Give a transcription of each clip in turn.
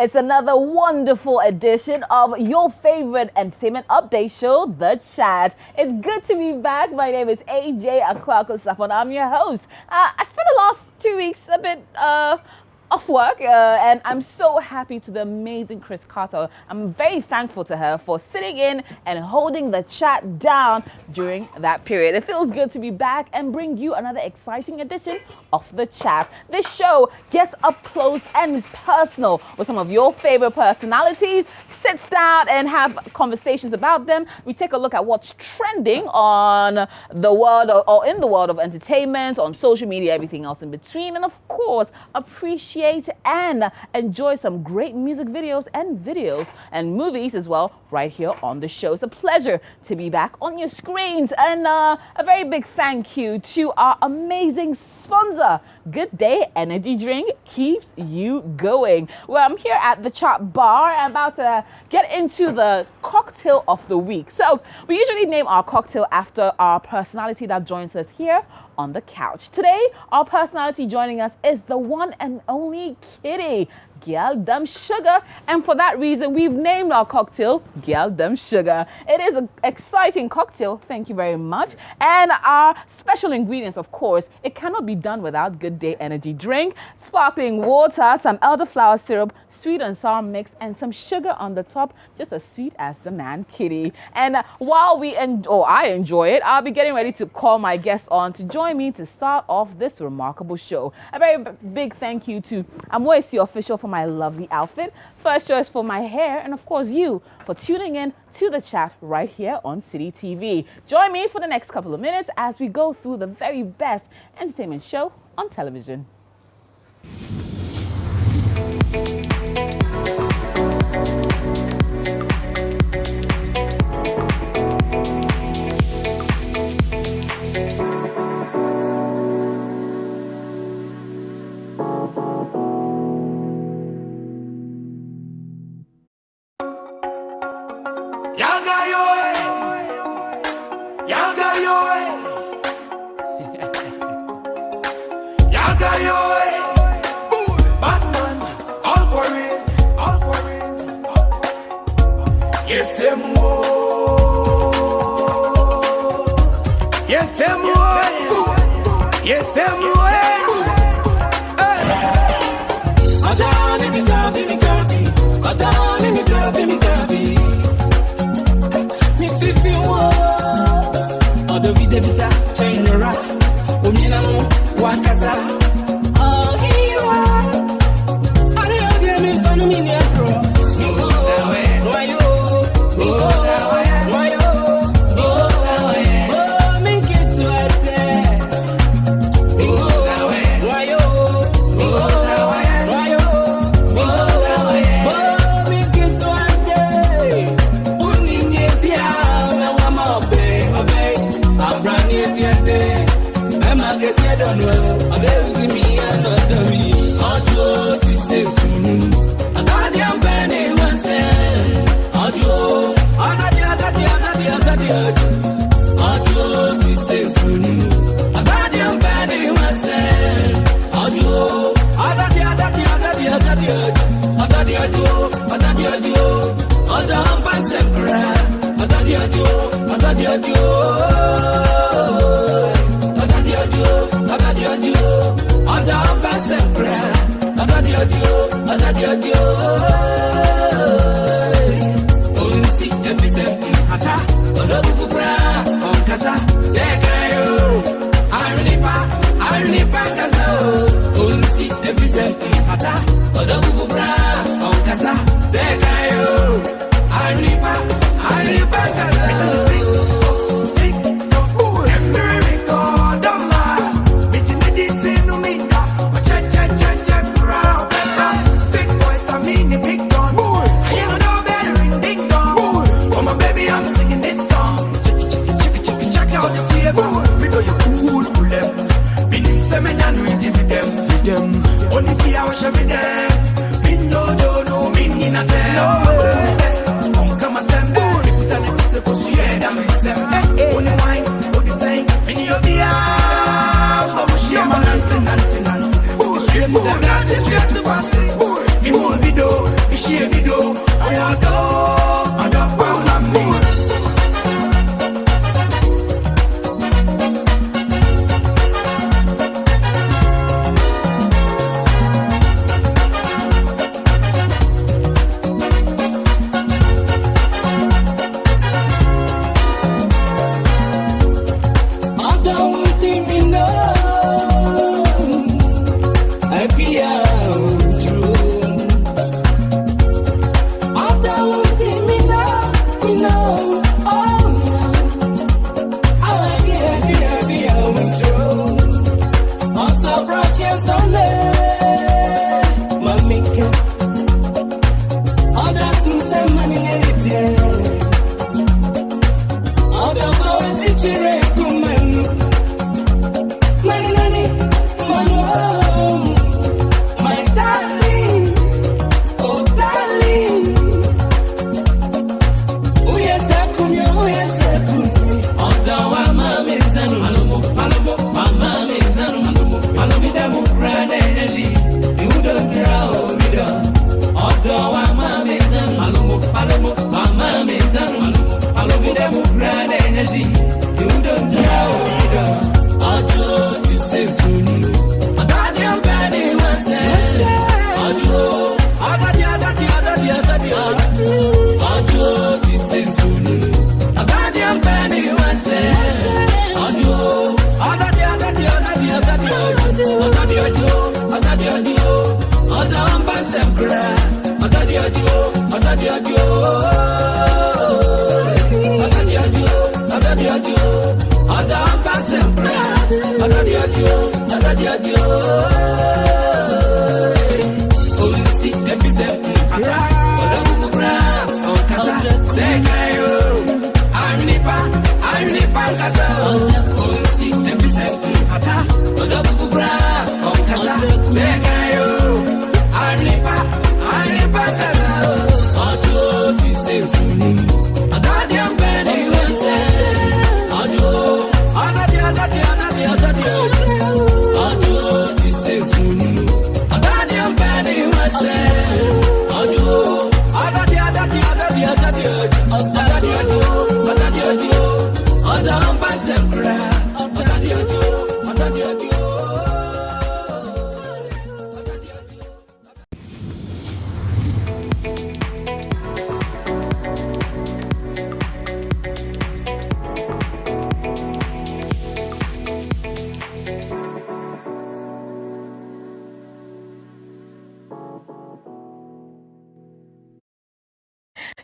It's another wonderful edition of your favorite entertainment update show, The Chat. It's good to be back. My name is AJ Akwako-Safon. I'm your host. I spent the last 2 weeks a bit off work, and I'm so happy to the amazing Chris Carter. I'm very thankful to her for sitting in and holding the chat down during that period. It feels good to be back and bring you another exciting edition of The Chat. This show gets up close and personal with some of your favorite personalities, sits down and have conversations about them. We take a look at what's trending on the world or in the world of entertainment, on social media, everything else in between, and of course, appreciate and enjoy some great music videos and movies as well right here on the show. It's a pleasure to be back on your screens, and a very big thank you to our amazing sponsor. Good Day Energy Drink keeps you going. Well, I'm here at the Chat Bar. I'm about to get into the cocktail of the week. So we usually name our cocktail after our personality that joins us here on the couch. Today, our personality joining us is the one and only Kidi, Girl Dumb Sugar, and for that reason, we've named our cocktail Girl Dumb Sugar. It is an exciting cocktail, thank you very much, and our special ingredients, of course, it cannot be done without Good Day Energy Drink, sparkling water, some elderflower syrup, sweet and sour mix, and some sugar on the top, just as sweet as the man Kidi. And while I enjoy it, I'll be getting ready to call my guests on to join me to start off this remarkable show. A very big thank you to Amoisi Official for my lovely outfit, First Choice for my hair, and of course you for tuning in to The Chat right here on Citi TV. Join me for the next couple of minutes as we go through the very best entertainment show on television.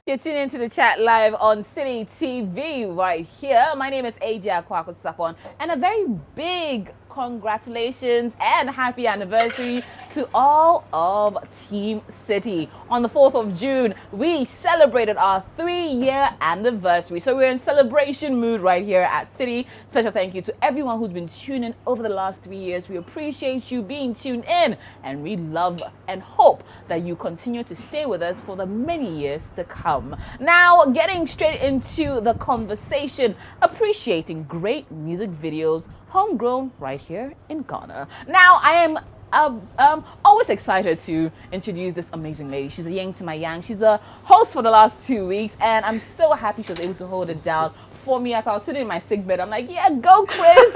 You're tuning into the chat live on Citi TV right here. My name is AJ Sapon, and a very big congratulations and happy anniversary to all of Team Citi. On the 4th of June, we celebrated our 3-year anniversary. So we're in celebration mood right here at Citi. Special thank you to everyone who's been tuning in over the last 3 years. We appreciate you being tuned in, and we love and hope that you continue to stay with us for the many years to come. Now, getting straight into the conversation, appreciating great music videos homegrown right here in Ghana. Now, I am always excited to introduce this amazing lady. She's a yang to my yang. She's a host for the last 2 weeks, and I'm so happy she was able to hold it down for me as I was sitting in my sick bed. I'm like, yeah, go Chris.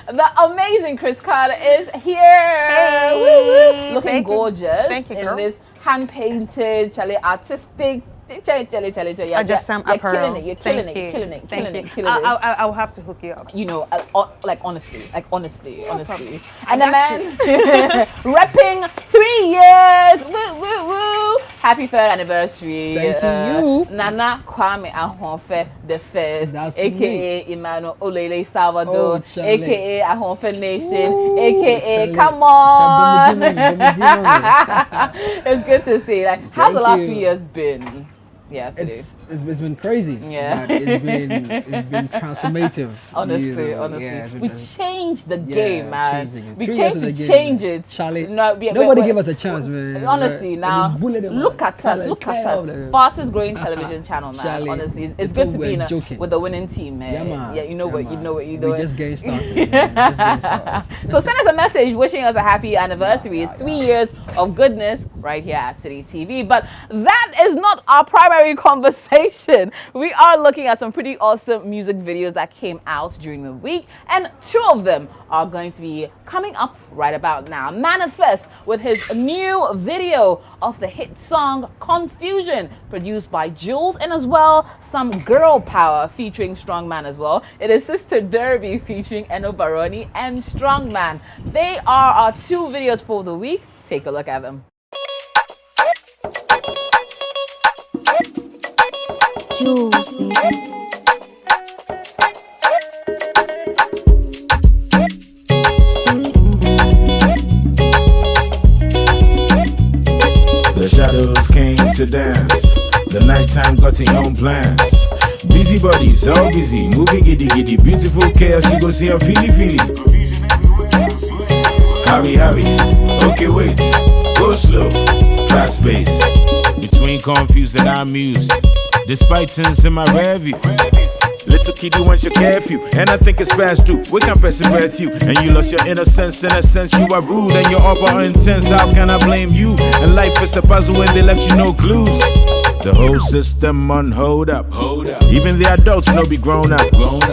The amazing Chris Carter is here. Hey. Woo-woo. Looking gorgeous. Thank you, in girl. this hand-painted, artistic. I just some apparel. You're killing it. You're killing it. Thank you. I'll have to hook you up. You know, honestly. No And the man repping 3 years. Woo, woo, woo. Happy 3rd anniversary. Thank you. Nana Kwame Ahonfe the first, That's aka me. Emmanuel Olele Salvador, Oh, Charlie. aka Ahonfe Nation, Ooh, aka Charlie. come on. Charlie. It's good to see. Like, how's the Thank last you. 3 years been? Yes, It's been crazy. Yeah. But it's been transformative. Honestly, Yeah, we changed the game, man. changing it. We 3 came years to is a game, change man. it. Charlie, No, nobody gave us a chance, man. Honestly, Right? now And we bullied them, look man. at us. Look at us. Fastest growing television channel, man. Charlie, Honestly, they it's good thought to we be were joking. with the winning team, man. Yeah, man. Yeah, you know what, man. you know what, you know We're what. just getting started. Man. Just getting started. So send us a message wishing us a happy anniversary. It's 3 years of goodness, right here at Citi TV. But that is not our primary conversation. We are looking at some pretty awesome music videos that came out during the week, and 2 of them are going to be coming up right about now. Manifest with his new video of the hit song Confusion, produced by Jules, and as well some girl power featuring Strongman as well. It is Sister Derby featuring Eno Baroni and Strongman. They are our 2 videos for the week. Take a look at them. Jules, baby. The shadows came to dance. The nighttime got its own plans. Busy bodies, all busy, moving giddy giddy. Beautiful chaos, you go see a feely feely. Hurry, okay wait, go slow, fast pace. Between confused and amused, despite things in my rear view. Little Kidi wants your curfew, and I think it's past due. We can't pass it breath you, and you lost your innocence. In a sense, you are rude and your up are intense. How can I blame you? And life is a puzzle when they left you no clues. The whole system on hold up. Even the adults know be grown up.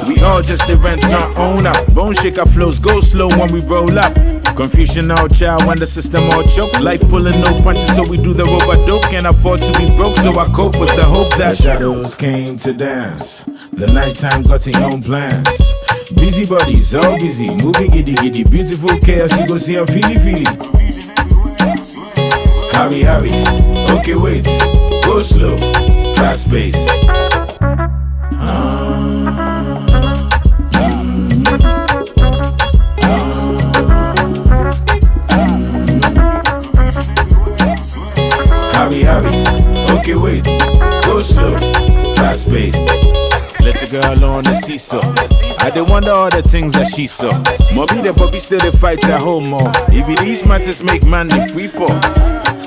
We all just the rent, not own up. Bone shaker flows, go slow when we roll up. Confusion all child when the system all choke. Life pulling no punches, so we do the robot dope. Can't afford to be broke, so I cope with the hope that shadows came to dance. The nighttime got its own plans. Busy bodies, all busy, moving giddy giddy. Beautiful chaos, you go see a feely feely. Hurry, okay wait, go slow, fast pace. Hurry, okay wait, go slow, fast pace. Little girl on the seesaw. I did wonder all the things that she saw. Moby the puppy still they fight at home more. If these matters make man the free fall.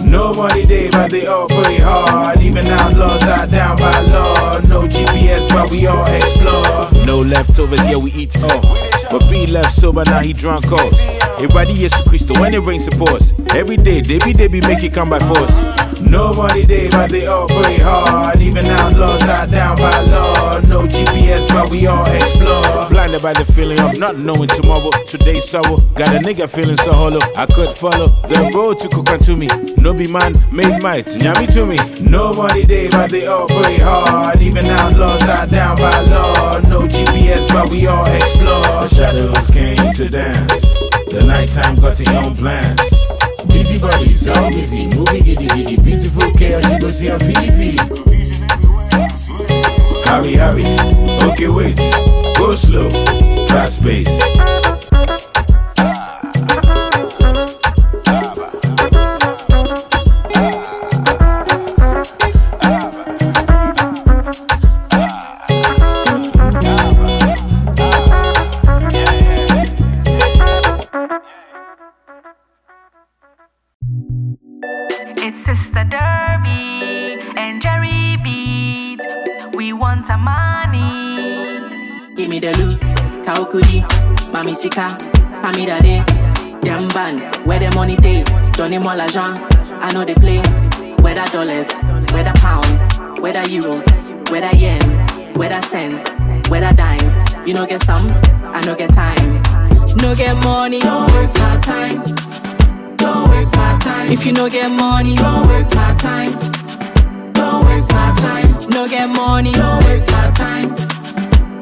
Nobody day, but they all pray hard. Even outlaws are down by law. No GPS, but we all explore. No leftovers, yeah, we eat all. But B left sober, now he drunk us. Everybody is Christo when it rains supports. Every day, they be make it come by force. Nobody day, but they all pray hard. Even outlaws are down by law. No GPS, but we all explore. Blinded by the feeling of not knowing tomorrow. Today's sorrow, got a nigga feeling so hollow. I could follow the road to cook to me. No be man, made might, nyami to me. Nobody day, but they all pray hard. Even outlaws are down by law. No GPS, but we all explore. The shadows came to dance. The nighttime got its own plans. Busy bodies, all busy, moving giddy giddy. Beautiful chaos, you go see a feely feely. Hurry, okay wait, go slow, fast pace. It's Sister Derby and Jerry Beat. We want a money. Give me the loot, Kaukudi, Mami Sika, Hamida De, Dem Ban, where the money day, Donny Mola Jean, I know they play. Whether dollars, whether pounds, whether euros, whether yen, whether cents, whether dimes. You know get some, I know get time. No get money, don't waste my time. Don't waste my time. If you no get money, don't waste my time. Don't waste my time. No get money, don't waste my time.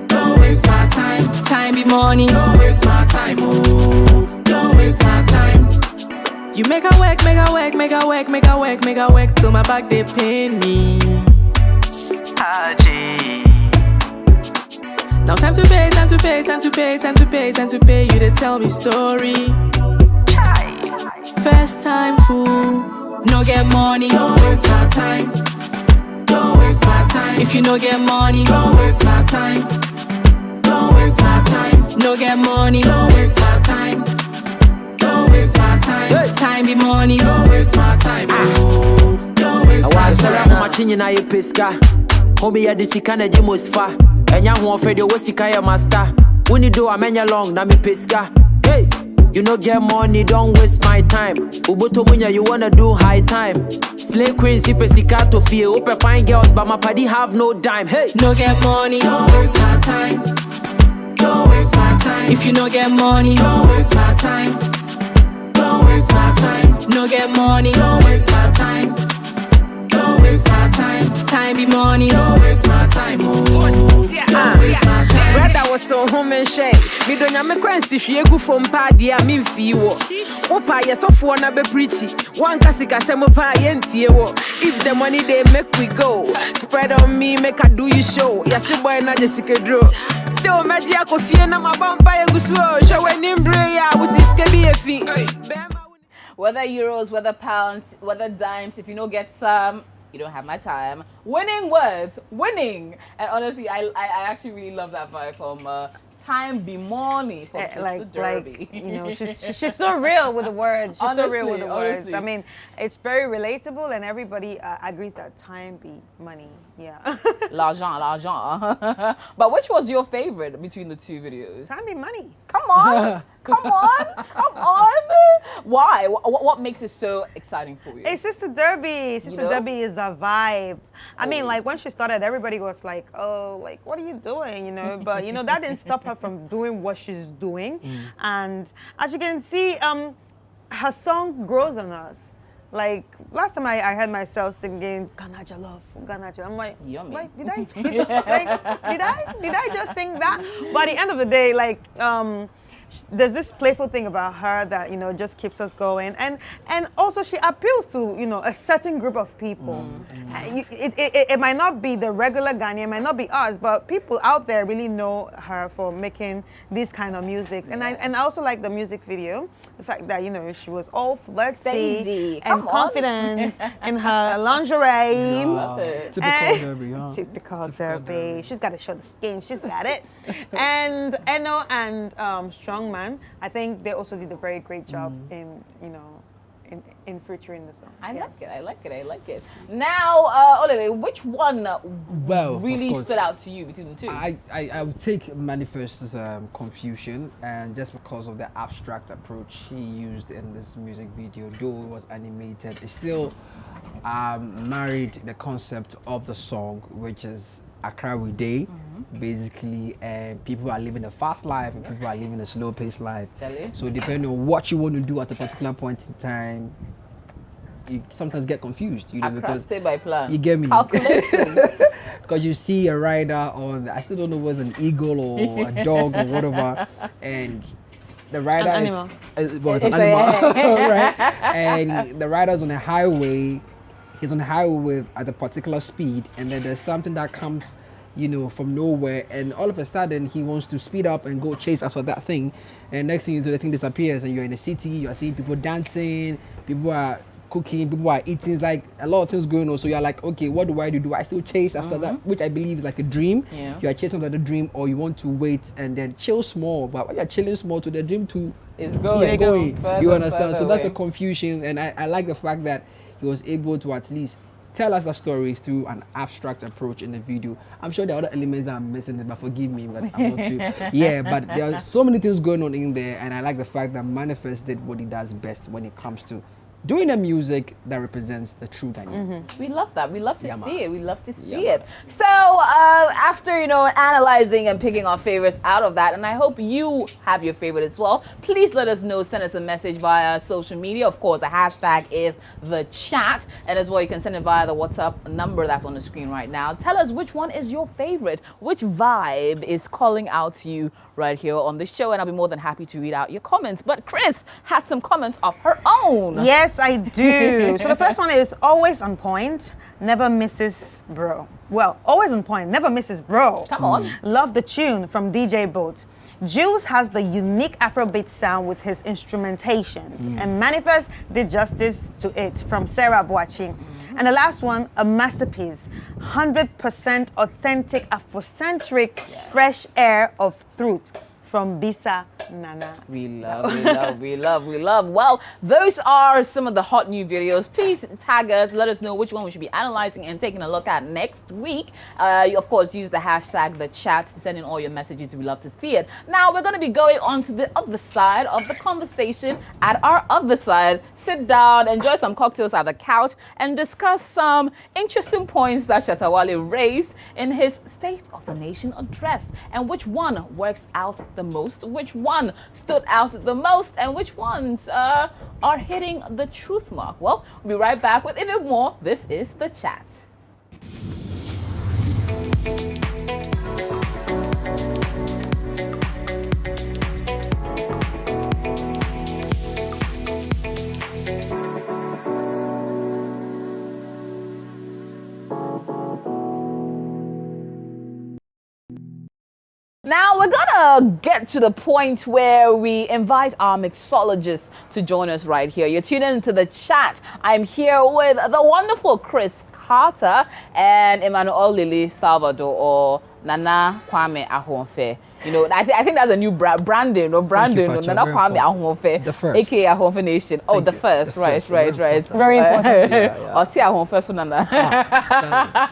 Don't waste my time. Time be money. Don't waste my time. Oh, don't waste my time. You make a work, make a work, make a work, make a work, make a work till my back they pain me. Now time to pay, time to pay, time to pay, time to pay, time to pay. You to tell me story. First time fool, no get money, don't waste my time. Don't waste my time. If you no get money, don't waste my time. Don't waste my time. No get money, don't waste my time. Don't waste my time. Good time be money, don't waste my time. Oh, don't waste my time. I'm watching na pesca. Homie ya disika na jimos fa. Enya ho ofede wo sika ya master. Woni do amenya long na me pesca. Hey. You no get money, don't waste my time. Uboto munya, you wanna do high time. Slay queens, hipe sikato feel. Open fine girls, but my party have no dime. Hey, No get money, don't waste my time. Don't waste my time. If you no get money, don't waste my time. Don't waste my time. No get money, don't waste my time. Don't waste my time. Time be money. Don't waste my time. Oh, don't waste my time. brother was so home and shake. Me don't yame kwensi shie gu from party a me fi wo. Opa ye so for na be preachy. One kasika se mo pa ye ntie wo. If the money they make we go. Spread on me, make I do you show. Ya si boy na Jessica draw. Still meji akofie na mabamba ye gusuo. Show when imbre ya wusi skebi efi. Whether euros, whether pounds, whether dimes, if you don't get some, you don't have my time. Winning words, winning. And honestly, I actually really love that vibe from Time Be Money from Sister Derby. You know, she's so real with the words. She's so real with the words. I mean, it's very relatable, and everybody agrees that time be money. Yeah. L'argent. But which was your favorite between the two videos? Time be money. Come on. Come on. Why? What makes it so exciting for you? Hey, Sister Derby. Sister Derby is a vibe. I mean, like when she started, everybody was like, "Oh, like what are you doing?" You know. But you know that didn't stop her from doing what she's doing. And as you can see, her song grows on us. Like last time I heard myself singing Ganaja Love, Ganaja. I'm like, yummy. Like, did I just sing that? But at the end of the day, like there's this playful thing about her that just keeps us going, and also she appeals to a certain group of people. It might not be the regular Ghanaian, it might not be us, but people out there really know her for making this kind of music. And I also like the music video, the fact that she was all flirty and confident in her lingerie. Typical Derby, huh? Typical Derby. She's got to show the skin. She's got it. And Eno and Strongman, I think they also did a very great job in featuring the song. I like it. Now, Olele, which one really stood out to you between the two? I would take Manifest's Confusion, and just because of the abstract approach he used in this music video, though it was animated, it still married the concept of the song, which is Accra we day, basically, and people are living a fast life and people are living a slow paced life. So depending on what you want to do at a particular point in time, you sometimes get confused, because stay by plan. You get me? Calculation. Because you see a rider on, I still don't know whether it's an eagle or a dog or whatever, and the rider it's an animal, right? And the rider's on a highway. He's on the highway at a particular speed, and then there's something that comes, from nowhere, and all of a sudden he wants to speed up and go chase after that thing, and next thing you do, the thing disappears, and you're in the city. You are seeing people dancing, people are cooking, people are eating. It's like a lot of things going on. So you're like, okay, what do I do? Do I still chase after that, which I believe is like a dream? Yeah. You are chasing after the dream, or you want to wait and then chill small. But when you're chilling small, to the dream too, it's going. You understand? So that's a confusion, and I like the fact that he was able to at least tell us the story through an abstract approach in the video. I'm sure there are other elements that I'm missing, but forgive me, but I'm not too. Yeah, but there are so many things going on in there, and I like the fact that Manifest did what he does best when it comes to doing the music that represents the true Ghanaian. We love that. We love to see it. We love to see it. So after analyzing and picking our favorites out of that, and I hope you have your favorite as well, please let us know. Send us a message via social media. Of course, the hashtag is the chat, and as well you can send it via the WhatsApp number that's on the screen right now. Tell us which one is your favorite, which vibe is calling out to you right here on the show, and I'll be more than happy to read out your comments. But Chris has some comments of her own. Yes, I do. So the first one is always on point, never misses bro. Well, always on point, never misses bro. Come on. Love the tune from DJ Boat. Jules has the unique Afrobeat sound with his instrumentations, and Manifest did justice to it from Sarah Boachi. And the last one, a masterpiece, 100% authentic Afrocentric fresh air of truth from Bisa Nana. We love. Well, those are some of the hot new videos. Please tag us. Let us know which one we should be analyzing and taking a look at next week. You, of course, use the hashtag the chat to send in all your messages. We love to see it. Now we're going to be going on to the other side of the conversation. At our other side, sit down, enjoy some cocktails at the couch, and discuss some interesting points that Shatta Wale raised in his State of the Nation address, and which one works out the most, which one stood out the most, and which ones are hitting the truth mark. Well, we'll be right back with even more. This is The Chat. Now we're gonna get to the point where we invite our mixologist to join us right here. You're tuning into The Chat. I'm here with the wonderful Chris Carter and Emmanuel Lily Salvador, or Nana Kwame Ahonfe. You know, I think that's a new branding. Nana Kwame Ahonfe, The first. aka Ahonfe Nation. Oh, the first. Right. Very important. Oti Ahonfe so Nana.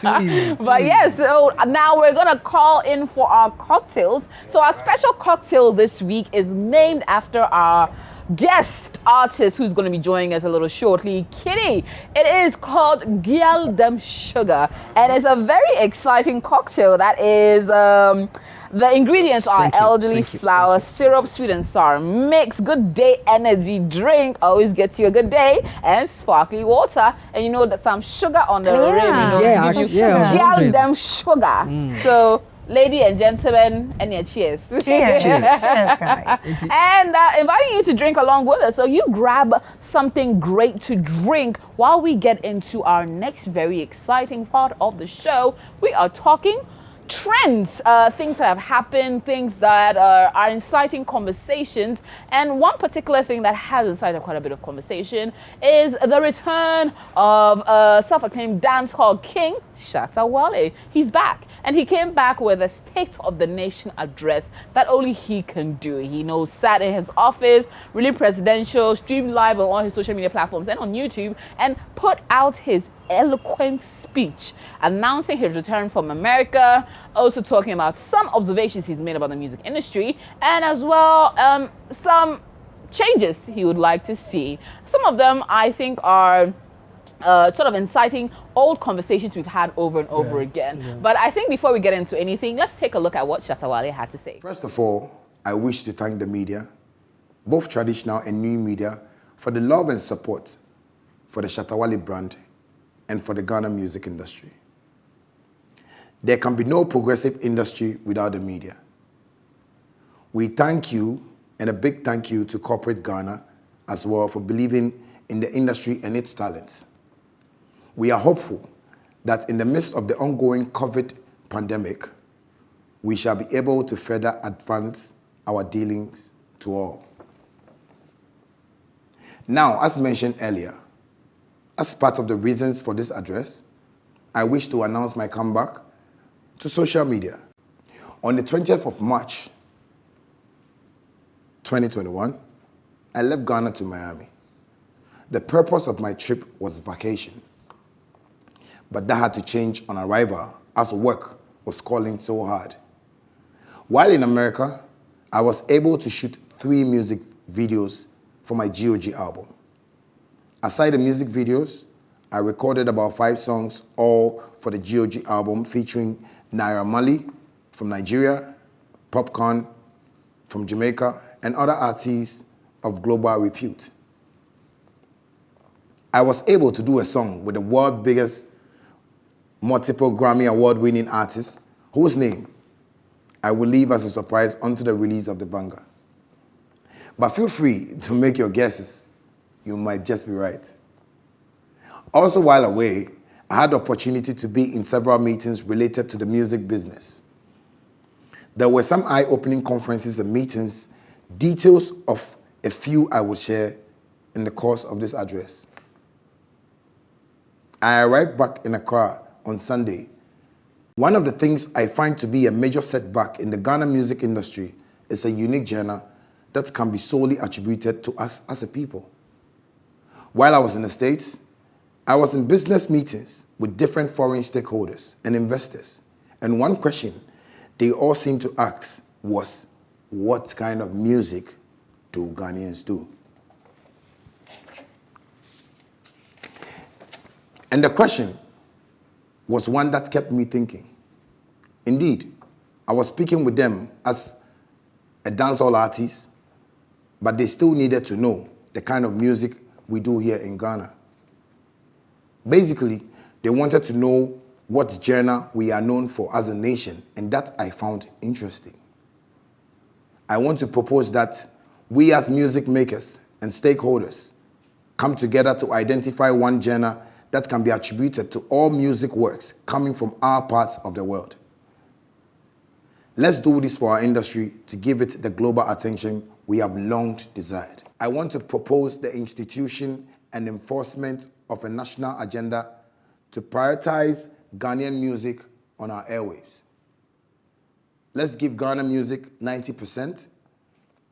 Too easy. But yes, so now we're gonna call in for our cocktails. So our special cocktail this week is named after our guest artist who's going to be joining us a little shortly, Kidi. It is called Gyal Dem Sugar, and it's a very exciting cocktail that is the ingredients are elderly flour, syrup, sweet and sour mix, good day energy drink, always gets you a good day, and sparkly water, and you know that some sugar on the rim. Gyal Dem Sugar. So lady and gentlemen, and your cheers. Cheers, guys. And inviting you to drink along with us. So you grab something great to drink while we get into our next very exciting part of the show. We are talking trends, things that have happened, things that are inciting conversations. And one particular thing that has incited quite a bit of conversation is the return of self-acclaimed dancehall king, Shatta Wale. He's back. And he came back with a State of the Nation address that only he can do. He knows, sat in his office, really presidential, streamed live on all his social media platforms and on YouTube, and put out his eloquent speech announcing his return from America, also talking about some observations he's made about the music industry, and as well some changes he would like to see. Some of them I think are sort of inciting old conversations we've had over and over again. Yeah. But I think before we get into anything, let's take a look at what Shatta Wale had to say. First of all, I wish to thank the media, both traditional and new media, for the love and support for the Shatta Wale brand and for the Ghana music industry. There can be no progressive industry without the media. We thank you, and a big thank you to corporate Ghana as well for believing in the industry and its talents. We are hopeful that in the midst of the ongoing COVID pandemic, we shall be able to further advance our dealings to all. Now, as mentioned earlier, as part of the reasons for this address, I wish to announce my comeback to social media. On the 20th of March, 2021, I left Ghana to Miami. The purpose of my trip was vacation, but that had to change on arrival as work was calling so hard. While in America, I was able to shoot 3 music videos for my GOG album. Aside the music videos, I recorded about 5 songs, all for the GOG album, featuring Naira Marley from Nigeria, Popcorn from Jamaica, and other artists of global repute. I was able to do a song with the world's biggest multiple Grammy award-winning artist, whose name I will leave as a surprise until the release of the banger. But feel free to make your guesses. You might just be right. Also, while away, I had the opportunity to be in several meetings related to the music business. There were some eye-opening conferences and meetings, details of a few I will share in the course of this address. I arrived back in Accra on Sunday. One of the things I find to be a major setback in the Ghana music industry is a unique genre that can be solely attributed to us as a people. While I was in the States, I was in business meetings with different foreign stakeholders and investors, and one question they all seemed to ask was, what kind of music do Ghanaians do? And the question was one that kept me thinking. Indeed, I was speaking with them as a dancehall artist, but they still needed to know the kind of music we do here in Ghana. Basically, they wanted to know what genre we are known for as a nation, and that I found interesting. I want to propose that we as music makers and stakeholders come together to identify one genre that can be attributed to all music works coming from our parts of the world. Let's do this for our industry to give it the global attention we have long desired. I want to propose the institution and enforcement of a national agenda to prioritize Ghanaian music on our airwaves. Let's give Ghana music 90%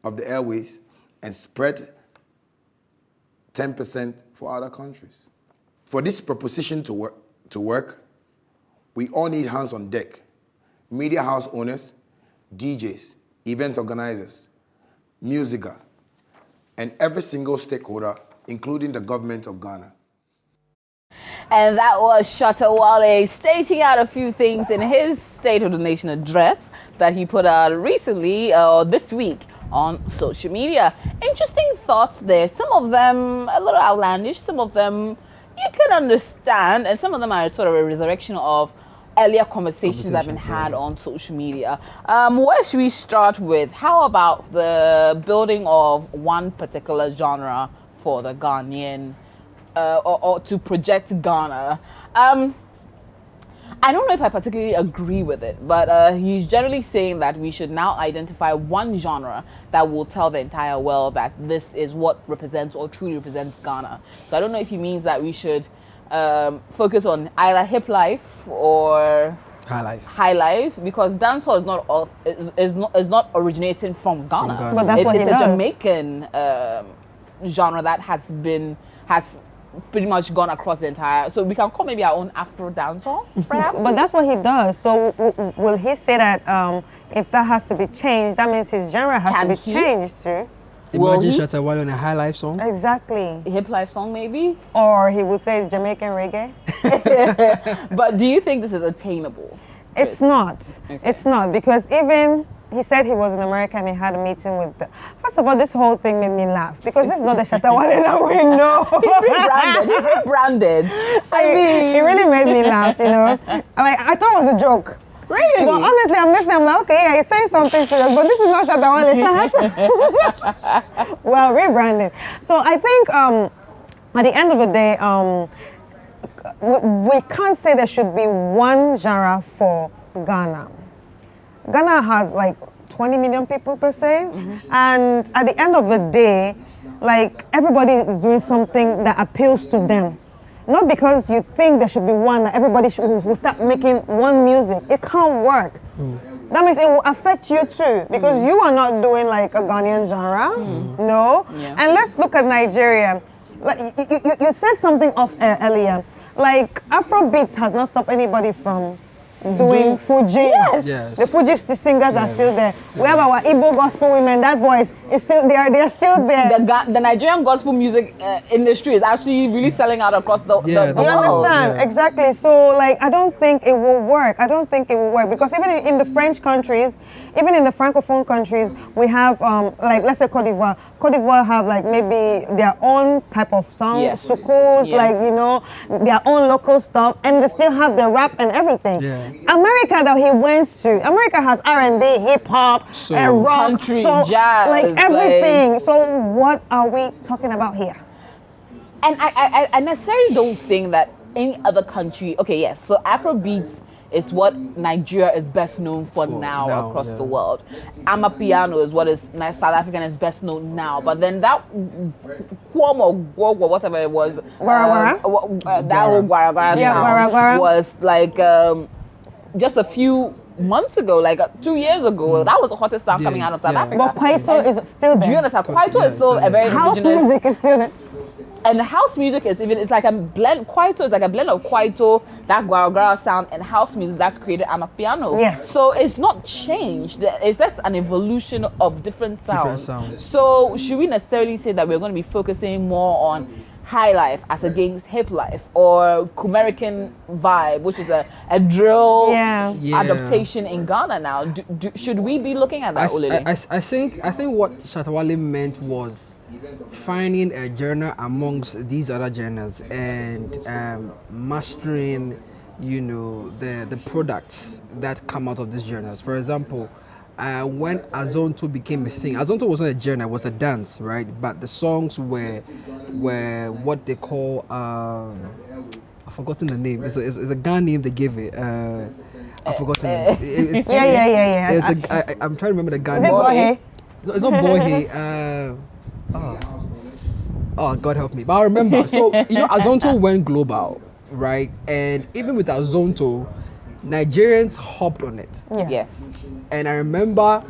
of the airwaves and spread 10% for other countries. For this proposition to work, we all need hands on deck. Media house owners, DJs, event organizers, musica, and every single stakeholder, including the government of Ghana. And that was Shatta Wale stating out a few things in his State of the Nation address that he put out recently, this week, on social media. Interesting thoughts there. Some of them a little outlandish, some of them you can understand, and some of them are sort of a resurrection of earlier conversations that have been had on social media. Where should we start with? How about the building of one particular genre for the Ghanaian, or to project Ghana? I don't know if I particularly agree with it, but he's generally saying that we should now identify one genre that will tell the entire world that this is what represents or truly represents Ghana. So I don't know if he means that we should focus on either hip life or high life, because dancehall is not originating from Ghana. But that's what it's he a does. Jamaican genre that has pretty much gone across the entire. So we can call maybe our own Afro dancehall, perhaps. But that's what he does. So will he say that if that has to be changed, that means his genre has to be changed too? Imagine Shatta Wale on a high life song. Exactly. Hip life song, maybe. Or he would say Jamaican reggae. But do you think this is attainable? It's not. Okay. It's not, because even he said he was in America and he had a meeting with first of all, this whole thing made me laugh, because this is not the Shatta Wale that we know. He's rebranded. So it really made me laugh, you know. Like, I thought it was a joke. Really? But honestly, I'm listening. I'm like, okay, yeah, he's saying something serious, but this is not Shatta Wale. So I had to well, rebranding. So I think at the end of the day, we can't say there should be one genre for Ghana. Ghana has like 20 million people per se, and at the end of the day, like, everybody is doing something that appeals to them. Not because you think there should be one that everybody will start making one music. It can't work. That means it will affect you too, because you are not doing like a Ghanaian genre, no. Yeah. And let's look at Nigeria. Like, you said something off air earlier. Like, Afrobeats has not stopped anybody from doing Fuji. Yes. The Fuji singers are still there. We have our Igbo gospel women. That voice is still there. They are still there. The Nigerian gospel music industry is actually really selling out across the You world. understand? Yeah. Exactly. So, like, I don't think it will work. I don't think it will work, because even in the French countries, even in the Francophone countries, we have, like, let's say Cote d'Ivoire. Cote d'Ivoire have, like, maybe their own type of song, Yes. soukous, Yeah. like, you know, their own local stuff, and they still have the rap and everything. Yeah. America that he went to, America has R&B, hip hop, So- and rock, Country, so, jazz, like everything. So what are we talking about here? And I necessarily don't think that any other country. Okay, yes. So Afrobeats is what Nigeria is best known for now across the world. Amapiano is what is South African is best known now. But then that Cuomo, whatever it was, that whole Guara Guara Yeah, sound Guara Guara. was like just a few months ago, like 2 years ago. That was the hottest sound coming out of South Africa. But Kwaito is still there. Do you understand? Kwaito is still a very House indigenous. music is still there. And house music is even, it's like a blend. Kwaito is like a blend of Kwaito, that guara sound, and house music that's created amapiano. Yes. So it's not changed. It's just an evolution of different sounds. So should we necessarily say that we're going to be focusing more on high life as against hip life, or Kumerican vibe, which is a drill adaptation in Ghana now? Should we be looking at that, Olele? I think what Shatta Wale meant was finding a genre amongst these other genres and mastering, the products that come out of these genres. For example, when Azonto became a thing, Azonto wasn't a genre, it was a dance, right? But the songs were what they call I've forgotten the name. It's a Ghanaian name they gave it. I've forgotten the name. Yeah. I'm trying to remember the Ghanaian Is it Bohe? It's not Bohe. Oh, God help me. But I remember. So, Azonto went global, right? And even with Azonto, Nigerians hopped on it. Yes. And I remember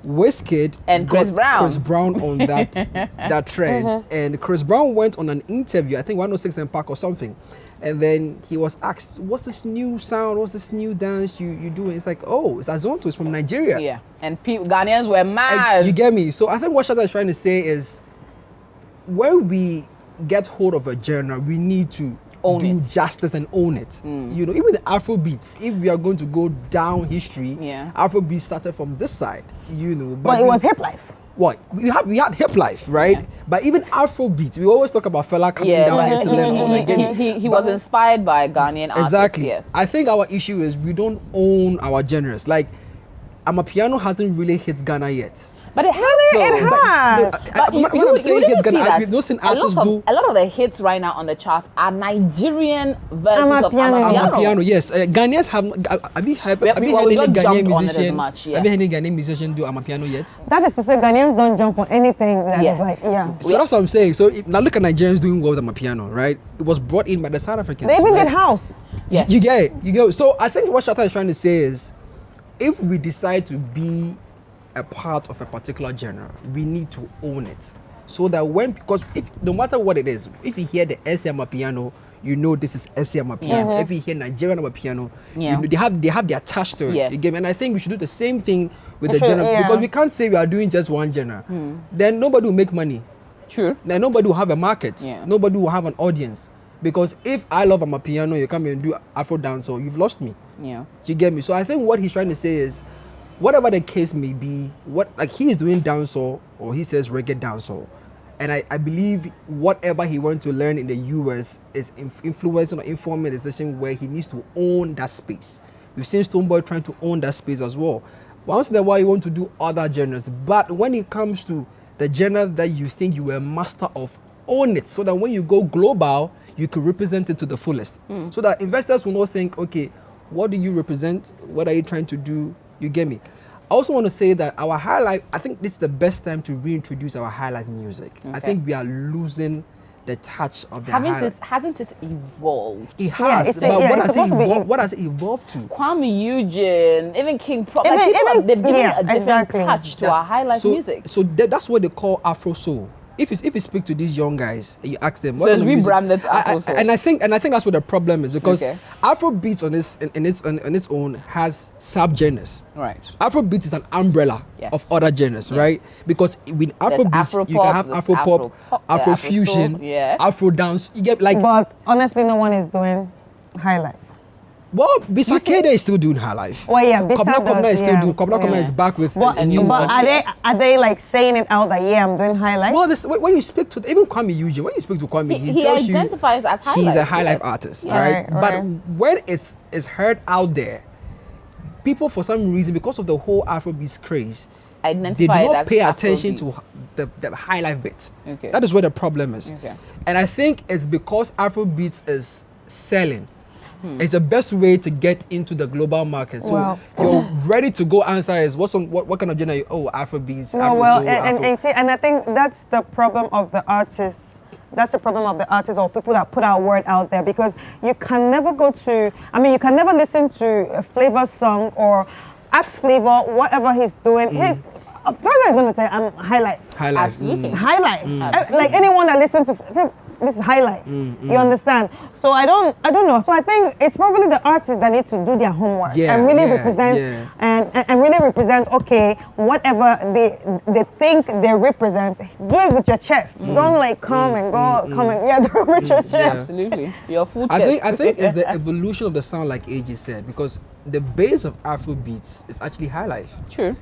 Wizkid and Chris Brown on that trend. And Chris Brown went on an interview, I think 106 and Park or something. And then he was asked, what's this new sound? What's this new dance you do? It's like, oh, it's Azonto, it's from Nigeria. Yeah. And Ghanaians were mad. You get me? So I think what Shatta is trying to say is, when we get hold of a genre, we need to do justice and own it. Even the Afrobeats, if we are going to go down history, Afrobeat started from this side, But it was hip life. What? We had hip life, right? Yeah. But even Afrobeat, we always talk about fella coming down here to learn all that. He was inspired by Ghanaian artists. Exactly. Yes. I think our issue is we don't own our genres. Like, Amapiano hasn't really hit Ghana yet. But it has. It has. When I'm saying hits Ghana, I've seen artists do. A lot of the hits right now on the charts are Nigerian versions of Amapiano. Yes. Ghanaians have you heard any Ghanaian musician? Have you heard any Ghanaian musician do Amapiano yet? That is to say, Ghanaians don't jump on anything that is like, So that's what I'm saying. So now look at Nigerians doing well with Amapiano, right? It was brought in by the South Africans. They even did house. Yeah. You get it. You go. So I think what Shatta is trying to say is, if we decide to be a part of a particular genre, we need to own it, so that because if no matter what it is, if you hear the SA Amapiano, this is SA Amapiano. If you hear Nigerian Amapiano, they have the attached to it. Yes. You get me? And I think we should do the same thing with the genre, because we can't say we are doing just one genre. Then nobody will make money. True. Then nobody will have a market. Nobody will have an audience. Because if I love Amapiano, you come here and do Afro dancehall, you've lost me. Yeah. You get me? So I think what he's trying to say is, whatever the case may be, he is doing dancehall, or he says reggae dancehall, and I believe whatever he wants to learn in the US is influencing or informing a decision where he needs to own that space. We've seen Stonebwoy trying to own that space as well. Once in a while, you want to do other genres, but when it comes to the genre that you think you were a master of, own it, so that when you go global, you can represent it to the fullest. So that investors will not think, okay, what do you represent? What are you trying to do? You get me? I also want to say that our high life, I think this is the best time to reintroduce our high life music. I think we are losing the touch of the high life. Hasn't it evolved? It has, but what has it evolved to? Kwame Eugene, even King Prop, they've given a different touch to our high life music. So that's what they call Afro Soul. If you speak to these young guys, you ask them what so it's rebranded to Afro Soul. And I think that's what the problem is, because Afro beats on its own has subgenres. Right. Afro beats is an umbrella of other genres, right? Because with Afro beats you can have Afro pop, Afro fusion, Afro dance. You get But honestly, no one is doing high life. Well, Bisakede is still doing high life. Well, yeah, Kobna is still doing. Kobna is back with a new one. But are they like saying it out that I'm doing high life? Well, when you speak to even Kwame Eugene, when you speak to Kwame, he tells you identifies as high life. He's a high life artist, right? But when it's heard out there, people for some reason, because of the whole Afrobeats craze, they do not pay attention to the high life bit. That is where the problem is. And I think it's because Afrobeats is selling. It's the best way to get into the global market. So you're ready to go answer is what kind of genre? Afrobeats, Afro soul. And I think that's the problem of the artists that's the problem of the artists or people that put our word out there, because you can never you can never listen to a Flavor song or ask Flavor whatever he's doing. Flavor is going to say, I'm high life. High life. Absolutely. High life. Like anyone that listens to this is high life. You understand? So I don't know. So I think it's probably the artists that need to do their homework and really represent and really represent, okay, whatever they think they represent, do it with your chest. Don't like come and do it with your chest. Absolutely. Your full chest. I think it's the evolution of the sound, like AJ said, because the base of Afrobeats is actually high life. True.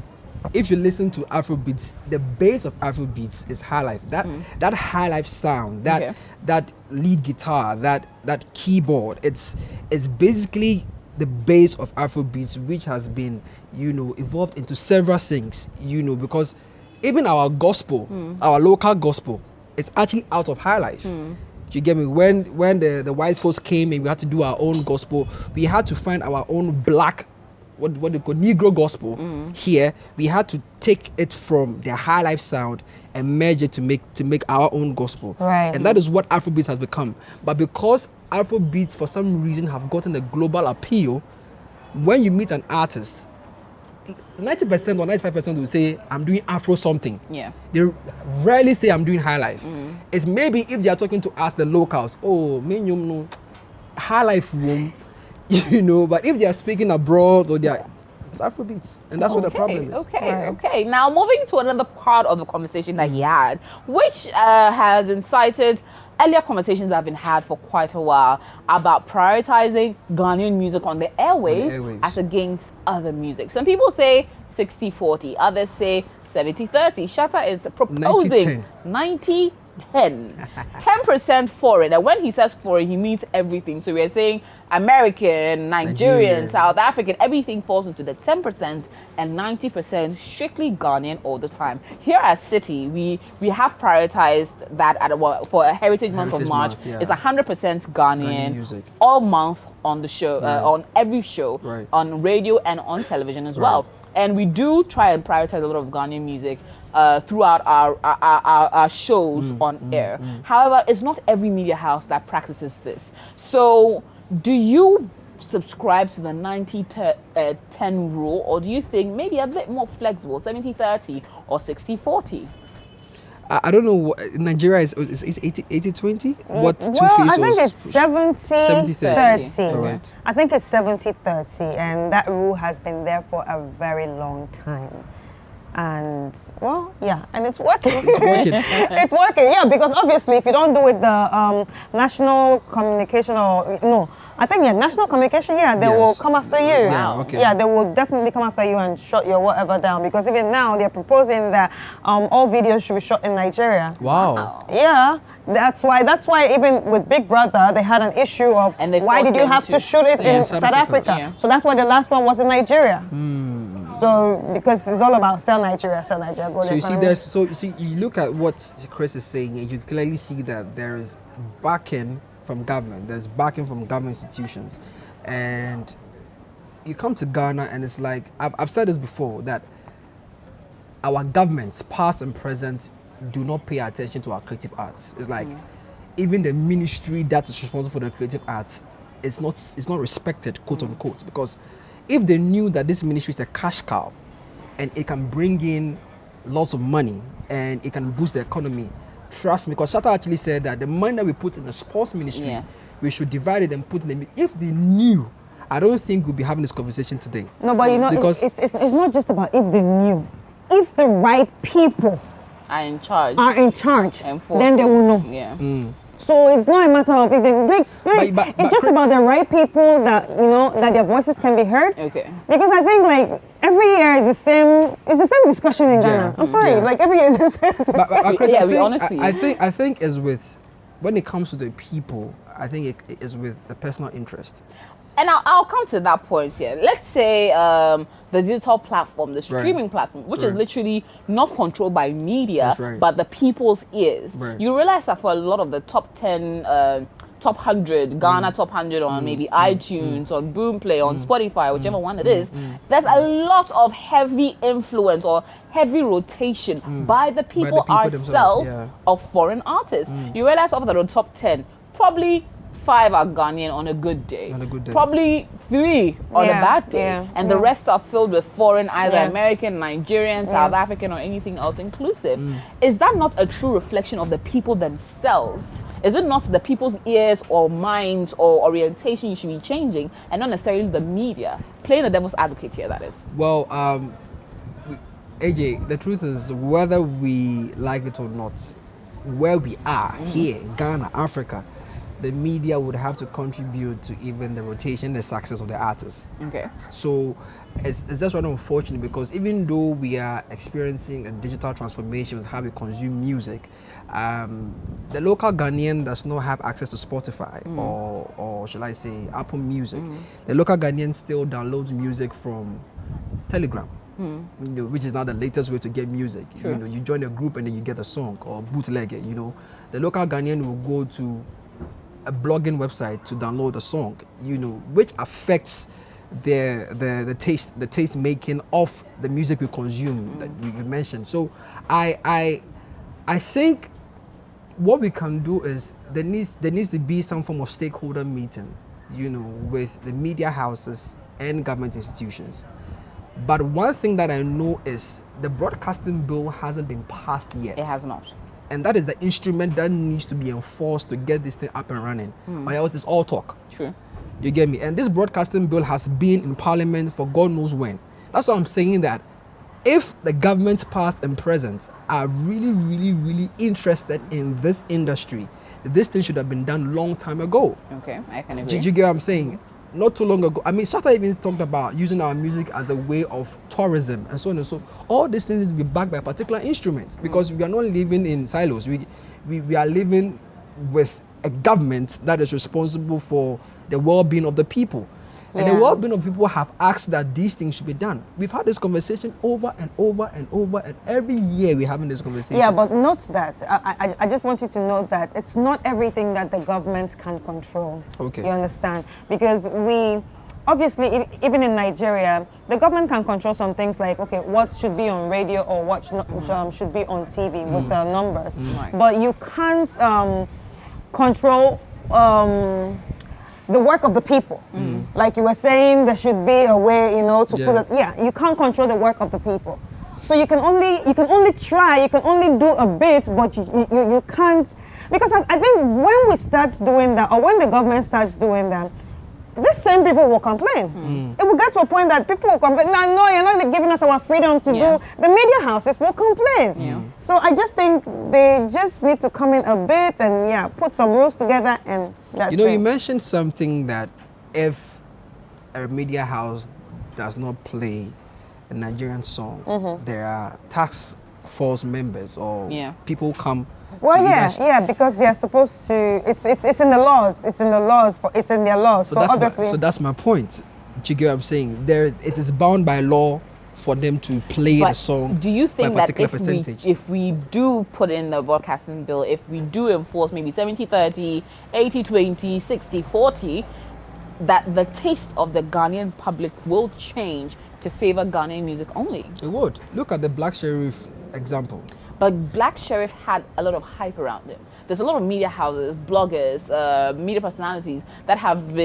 If you listen to Afrobeats, the base of Afrobeats is high life. That high life sound, that lead guitar, that keyboard, it's basically the base of Afrobeats, which has been, evolved into several things, because even our gospel, our local gospel, is actually out of high life. You get me? When the white folks came and we had to do our own gospel, we had to find our own black, what they call Negro gospel here. We had to take it from their high life sound and merge it to make our own gospel. Right. And that is what Afrobeats has become. But because Afrobeats for some reason have gotten a global appeal, when you meet an artist, 90% or 95% will say, I'm doing Afro something. Yeah. They rarely say I'm doing high life. It's maybe if they are talking to us, the locals, no high life room. But if they are speaking abroad or it's Afrobeats, and that's what the problem is. Okay. Now moving to another part of the conversation that he had, which has incited earlier conversations that have been had for quite a while about prioritizing Ghanaian music on the airwaves as against other music. Some people say 60-40, others say 70-30. Shatta is proposing 90-10. 10% foreign, and when he says foreign, he means everything. So we're saying American, Nigerian, South African, everything falls into the 10%, and 90% strictly Ghanaian all the time. Here at Citi, we have prioritized that for a Heritage Month of March. It's 100% Ghanaian music all month on the show, on every show, on radio and on television as well. And we do try and prioritize a lot of Ghanaian music throughout our shows on air. However, it's not every media house that practices this. So do you subscribe to the 90-10 rule, or do you think maybe a bit more flexible, 70-30 or 60-40? I don't know. Nigeria is 80-20? What two I think it's 70-30. All right. I think it's 70-30, and that rule has been there for a very long time. And and it's working. It's working, because obviously if you don't do it the national communication national communication, they will come after you. They will definitely come after you and shut your whatever down, because even now they're proposing that all videos should be shot in Nigeria. Wow. Yeah. That's why even with Big Brother they had an issue of why did you have to shoot it in South Africa? Yeah. So that's why the last one was in Nigeria. So because it's all about sell Nigeria, go there. So you look at what Chris is saying, and you clearly see that there is backing from government. There's backing from government institutions, and you come to Ghana, and it's like I've said this before, that our governments, past and present, do not pay attention to our creative arts. It's like even the ministry that is responsible for the creative arts is not respected, quote unquote, because if they knew that this ministry is a cash cow and it can bring in lots of money and it can boost the economy, trust me, because Shatta actually said that the money that we put in the sports ministry, we should divide it and put in the. If they knew, I don't think we'll be having this conversation today. No, but because it's not just about if they knew. If the right people are in charge, then they will know. Yeah. So it's not a matter of if they, but it's just about the right people that that their voices can be heard. Okay. Because I think every year is the same. It's the same discussion in Ghana. I'm sorry, every year is the same. But Chris, honestly, I think it's with when it comes to the people, I think it is with the personal interest. And I'll come to that point here. Let's say the digital platform, the streaming platform, which is literally not controlled by media, but the people's ears. You realize that for a lot of the top 10 top 100, Ghana top 100 on maybe iTunes, on Boomplay, on Spotify, whichever one it is, there's a lot of heavy influence or heavy rotation by the people ourselves of foreign artists. You realize of the top 10, probably 5 are Ghanaian on a good day. Probably 3 on a bad day. And the rest are filled with foreign, either American, Nigerian, South African, or anything else inclusive. Is that not a true reflection of the people themselves? Is it not the people's ears or minds or orientation you should be changing, and not necessarily the media? Playing the devil's advocate here, that is. Well, AJ, the truth is, whether we like it or not, where we are here, Ghana, Africa, the media would have to contribute to even the rotation, the success of the artists. Okay. So it's just rather unfortunate, because even though we are experiencing a digital transformation with how we consume music, the local Ghanaian does not have access to Spotify or shall I say Apple Music. The local Ghanaian still downloads music from Telegram. You know, which is now the latest way to get music. You know, you join a group and then you get a song, or bootleg it. You know, the local Ghanaian will go to a blogging website to download a song. You know, which affects the taste making of the music we consume that you mentioned. So I think what we can do is there needs to be some form of stakeholder meeting, you know, with the media houses and government institutions. But one thing that I know is the broadcasting bill hasn't been passed yet. It has not. And that is the instrument that needs to be enforced to get this thing up and running. Or else it's all talk. True. You get me? And this broadcasting bill has been in Parliament for God knows when. That's why I'm saying that if the government past and present are really, really, really interested in this industry, this thing should have been done long time ago. Okay, I can agree. Did you get what I'm saying? Not too long ago. I mean, Shatta even talked about using our music as a way of tourism and so on and so forth. All these things need to be backed by particular instruments, because we are not living in silos. We are living with a government that is responsible for the well-being of the people. And the well-being of people have asked that these things should be done. We've had this conversation over and over and over, and every year we're having this conversation. Yeah, but note that. I just want you to note that it's not everything that the governments can control. Okay. You understand? Because we, obviously, even in Nigeria, the government can control some things like, okay, what should be on radio or what should be on TV with the numbers. Right. But you can't control the work of the people. Like you were saying, there should be a way, you know, to put it. Yeah, you can't control the work of the people. So you can only try, you can only do a bit, but you can't, because I think when we start doing that, or when the government starts doing that, these same people will complain. It will get to a point that people will complain, no, you're not giving us our freedom to do. The media houses will complain. So I just think they just need to come in a bit and put some rules together, and that's you mentioned something that if a media house does not play a Nigerian song, there are task force members or people come. Well, because they are supposed to. It's in the laws. It's in the laws. It's in their laws. So obviously. That's my point. Do you get what I'm saying? It is bound by law for them to play the song. Do you think by a that particular if we do put in the broadcasting bill, if we do enforce maybe 70-30, 80-20, 60-40, that the taste of the Ghanaian public will change to favor Ghanaian music only? It would. Look at the Black Sheriff example. But Black Sheriff had a lot of hype around him. There's a lot of media houses, bloggers, media personalities that have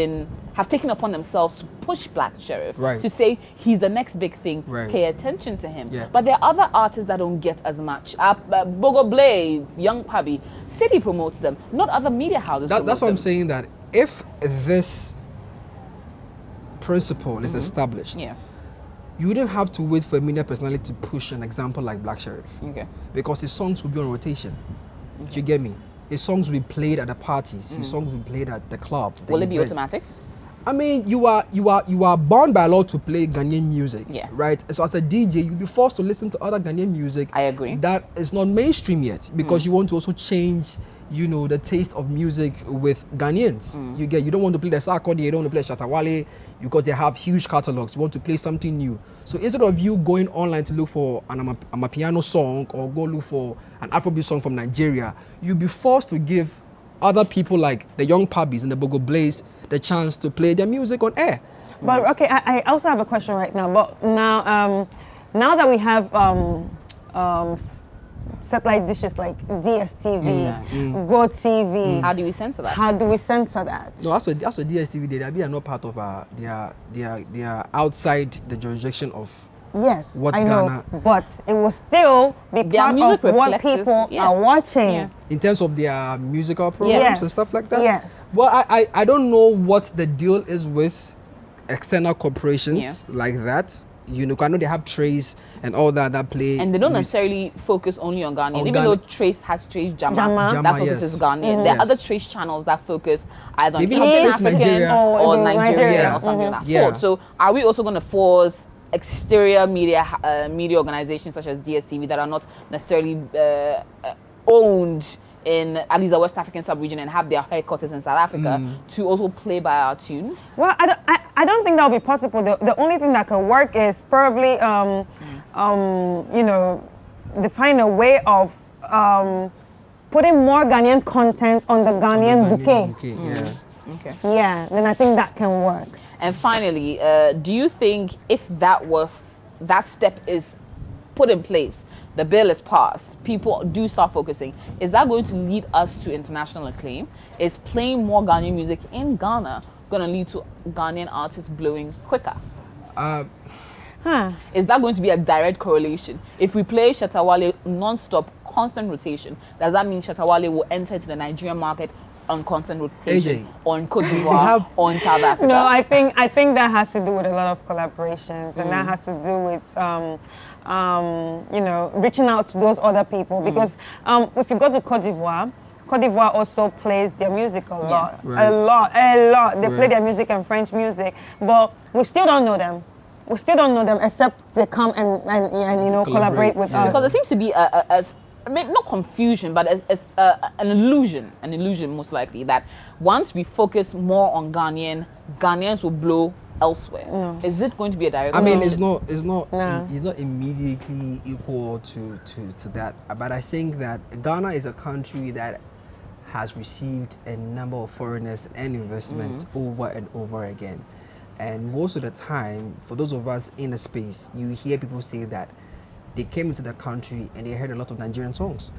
taken upon themselves to push Black Sheriff, to say he's the next big thing, pay attention to him. But there are other artists that don't get as much. Bogo Blay, Young Pabi, Citi promotes them, not other media houses. That's what I'm saying, that if this principle is established, you wouldn't have to wait for a media personality to push an example like Black Sheriff. Okay. Because his songs will be on rotation. Do you get me? His songs will be played at the parties. His songs will be played at the club. Will it be automatic? I mean, you are bound by law to play Ghanaian music, right? So as a DJ, you'll be forced to listen to other Ghanaian music. I agree. That is not mainstream yet, because you want to also change, the taste of music with Ghanaians. You don't want to play the Sarkodie, you don't want to play Shatta Wale, because they have huge catalogs. You want to play something new. So instead of you going online to look for an Amapiano song or go look for an Afrobeat song from Nigeria, you'll be forced to give other people like the young pubbies and the Bogo Blaze the chance to play their music on air. But okay, I also have a question right now. But now, now that we have satellite dishes like DSTV, Go TV, How do we censor that? how do we censor that? No, also DSTV, they are not part of they are outside the jurisdiction of. Yes, What I know, Ghana- but it will still be Their part music of what reflects people this, yeah. are watching. Yeah. In terms of their musical programs Yes. and stuff like that? Yes. Well, I don't know what the deal is with external corporations like that. You know, I know they have Trace and all that play. And they don't music. necessarily focus only on Ghanaian. On Even Ghana. though Trace has Trace Jama, Jama. that focuses Yes. Ghanaian. There are Yes. other Trace channels that focus either on Maybe East Trace African Nigeria. or Or Nigerian Nigeria. or something of that Yeah. sort. So are we also going to force exterior media organizations such as DSTV that are not necessarily owned in at least the West African sub-region and have their headquarters in South Africa to also play by our tune? Well, I don't think that will be possible. The only thing that could work is probably, you know, define a way of putting more Ghanaian content on the Ghanaian bouquet. Yeah. Okay. Yeah, then I think that can work. And finally, do you think if that step is put in place, the bill is passed, people do start focusing, is that going to lead us to international acclaim? Is playing more Ghanaian music in Ghana going to lead to Ghanaian artists blowing quicker? Is that going to be a direct correlation? If we play Shatta Wale non-stop, constant rotation, does that mean Shatta Wale will enter into the Nigerian market on constant rotation, AJ, or in Cote d'Ivoire, or in South Africa? No, I think that has to do with a lot of collaborations, and that has to do with you know, reaching out to those other people. Because if you go to Cote d'Ivoire also plays their music a lot, Right. a lot. They play Right. their music and French music, but we still don't know them. We still don't know them except they come and you know, collaborate with yeah. us. Because there seems to be I mean, not confusion, but an illusion most likely that once we focus more on Ghanaians will blow elsewhere. No. Is it going to be a direct? I mean, correlation? it's not No. immediately equal to that. But I think that Ghana is a country that has received a number of foreigners and investments over and over again. And most of the time, for those of us in the space, you hear people say that they came into the country and they heard a lot of Nigerian songs.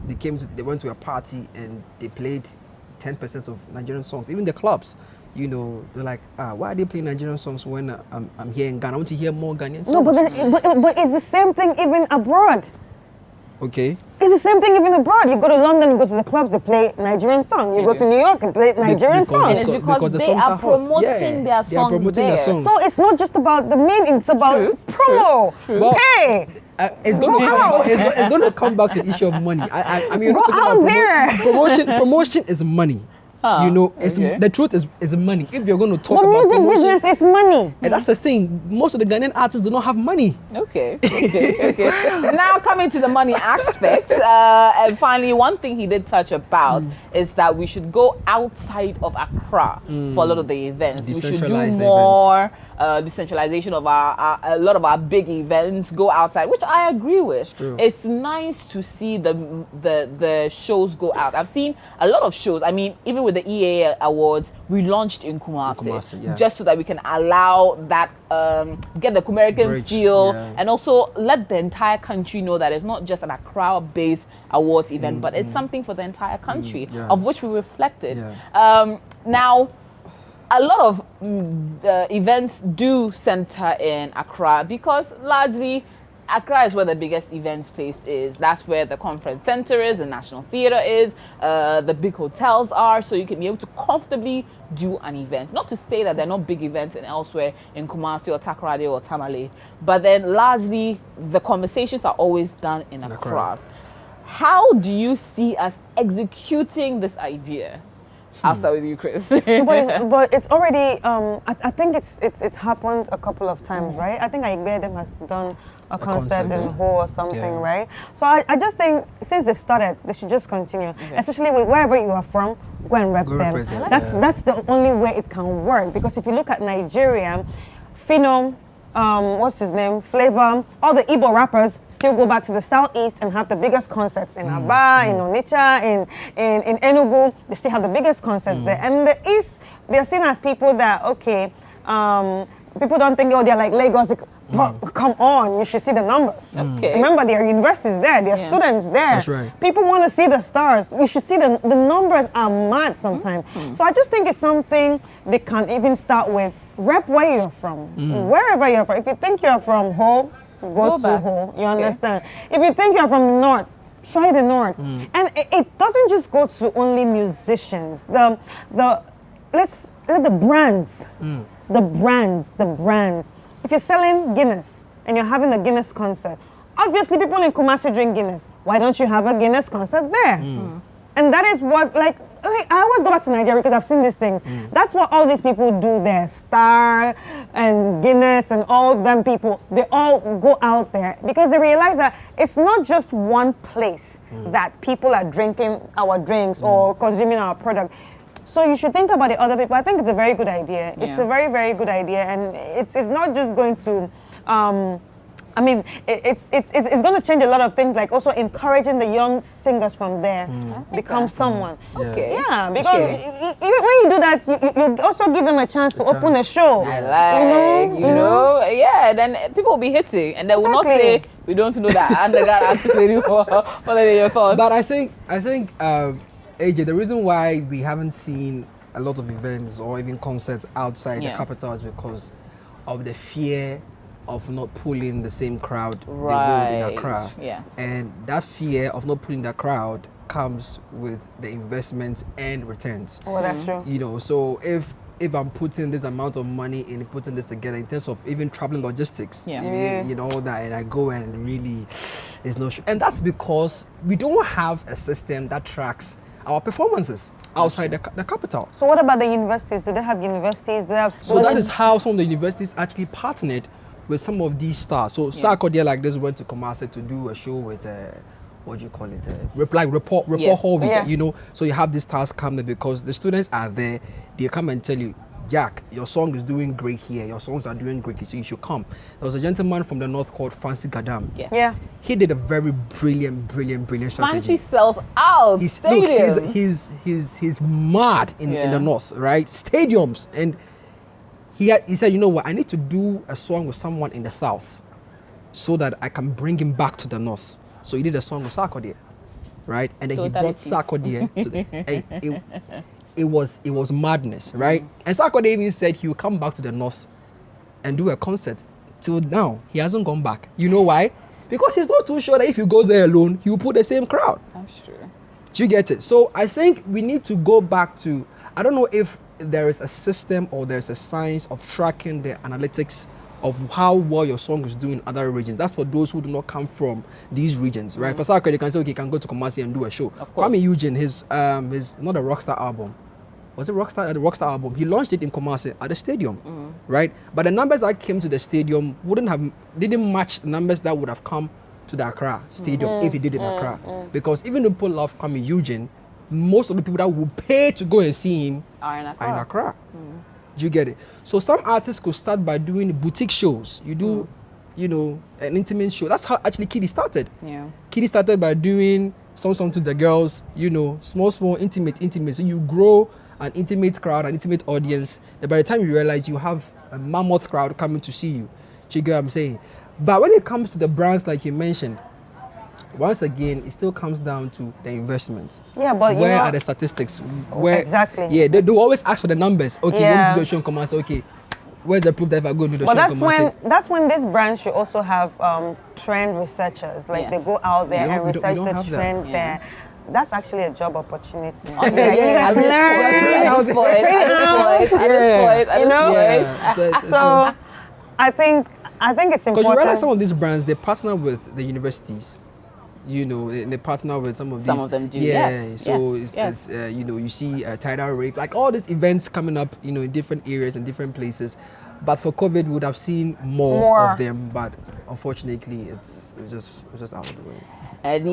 They went to a party and they played 10% of Nigerian songs. Even the clubs, you know, they're like, why are they playing Nigerian songs when I'm here in Ghana? I want to hear more Ghanaian songs. No, but it's the same thing even abroad. Okay. It's the same thing even abroad. You go to London, you go to the clubs, they play Nigerian songs. You go to New York and play Nigerian because songs. It's so- because because the they songs are are hot. promoting Yeah, their they are songs promoting their there. songs. So it's not just about the main, it's about promo. Well, Hey, it's going to Wow. it's going to come back to the issue of money. I mean, Go we're not talking out about there. promotion is money. You know, it's okay. the truth is money. If you're going to talk but about music promotion, business is money. and that's the thing. Most of the Ghanaian artists do not have money. Okay. Now coming to the money aspect, and finally, one thing he did touch about is that we should go outside of Accra for a lot of the events. We should do Decentralized more decentralization of a lot of our big events. Go outside, which I agree with. True. It's nice to see the shows go out. I've seen a lot of shows. I mean, even with the EA Awards, we launched in Kumasi, yeah. just so that we can allow that get the American Bridge, feel yeah. and also let the entire country know that it's not just an Accra-based awards event, but it's something for the entire country, yeah. of which we reflected. Yeah. Now, a lot of events do center in Accra because largely Accra is where the biggest events place is. That's where the conference center is, the National Theatre is, the big hotels are, so you can be able to comfortably do an event. Not to say that there are not big events in elsewhere in Kumasi or Takoradi or Tamale, but then largely the conversations are always done in Accra. How do you see us executing this idea? I'll start with you, Chris. But it's already, I think it's happened a couple of times, right? I think Aigbe has done a concert in yeah. Ho or something, Yeah. right? So I just think since they've started, they should just continue. Especially with wherever you are from, go and rep Go them. represent, That's the only way it can work. Because if you look at Nigeria, Phenom what's his name, Flavor, all the Igbo rappers still go back to the southeast and have the biggest concerts in Aba, in Onitsha, in Enugu. They still have the biggest concerts there. And in the east, they're seen as people that, okay, people don't think, oh, they're like Lagos. Come on, you should see the numbers. Okay. Remember, there are universities there, there are students there. That's right. People want to see the stars. You should see the numbers are mad sometimes. So I just think it's something they can even start with. Rep where you're from, wherever you're from. If you think you're from Ho, go to back. Ho. You understand? If you think you're from the north, try the north. And it doesn't just go to only musicians. Let's let the brands, the brands. If you're selling Guinness and you're having a Guinness concert, obviously people in Kumasi drink Guinness. Why don't you have a Guinness concert there? And that is what, like I always go back to Nigeria because I've seen these things. That's what all these people do there. Star and Guinness and all of them people, they all go out there because they realize that it's not just one place that people are drinking our drinks or consuming our product. So you should think about the other people. I think it's a very good idea. Yeah. It's a very, very good idea, and it's not just going to. I mean, it's going to change a lot of things, like also encouraging the young singers from there become someone. Okay. Yeah, because even when you do that, you also give them a chance to open a show. I like, you know, yeah, then people will be hitting, and they will not say, we don't know that underground artist anymore. What are your thoughts? But I think AJ, the reason why we haven't seen a lot of events or even concerts outside the capital is because of the fear of not pulling the same crowd they would in Accra. Yeah. And that fear of not pulling the crowd comes with the investments and returns. Oh, that's true. You know, so if I'm putting this amount of money in putting this together in terms of even traveling logistics, you know, that, and I go and really, there's no and that's because we don't have a system that tracks our performances outside the capital. So what about the universities? Do they have universities? Do they have schools? So that is how some of the universities actually partnered with some of these stars. So Sarkodie like this went to Kumasi to do a show with what do you call it? Report hall, you know. So you have these stars coming because the students are there. They come and tell you, Jack, your song is doing great here. Your songs are doing great, so you should come. There was a gentleman from the north called Fancy Gadam. Yeah. He did a very brilliant strategy. Fancy sells out stadiums. He's mad in the north, right? Stadiums. And he said, you know what, I need to do a song with someone in the south so that I can bring him back to the north. So he did a song with Sarkodie, right? And then he brought Sarkodie to the it was madness, right? And Sarkodie even said he will come back to the north and do a concert. Till now, he hasn't gone back. You know why? Because he's not too sure that if he goes there alone, he will put the same crowd. That's true. Do you get it? So I think we need to go back to, I don't know if there is a system or there's a science of tracking the analytics of how well your song is doing in other regions. That's for those who do not come from these regions, right? For Sarkodie, they can say, okay, you can go to Kumasi and do a show. Kwame Eugene, his not a Rockstar album. Was it Rockstar? The Rockstar album. He launched it in Kumasi at the stadium, right? But the numbers that came to the stadium didn't match the numbers that would have come to the Accra stadium if he did it in Accra. Because even though people love Kwame Eugene, most of the people that will pay to go and see him are in Accra. Do you get it? So some artists could start by doing boutique shows. You do, you know, an intimate show. That's how actually Kidi started. Yeah. Kidi started by doing something to the girls, you know, small, intimate. So you grow an intimate crowd, an intimate audience. That by the time you realize you have a mammoth crowd coming to see you. Do you get what I'm saying? But when it comes to the brands like you mentioned, once again, it still comes down to the investments. Yeah, but where are the statistics? Where exactly? Yeah, they always ask for the numbers. Okay, when you do the show in Kumasi, okay, where's the proof that if I go do the show in Kumasi? That's when this brand should also have trend researchers. Like they go out there and research the trend there. That's actually a job opportunity. You guys learn. So I think it's important. Because you realize some of these brands, they partner with the universities. You know, they partner with some of these. Some of them do. Yeah. So it's you know, you see Tidal Rave, like all these events coming up, you know, in different areas and different places. But for COVID, we would have seen more of them. But unfortunately, it's just out of the way. And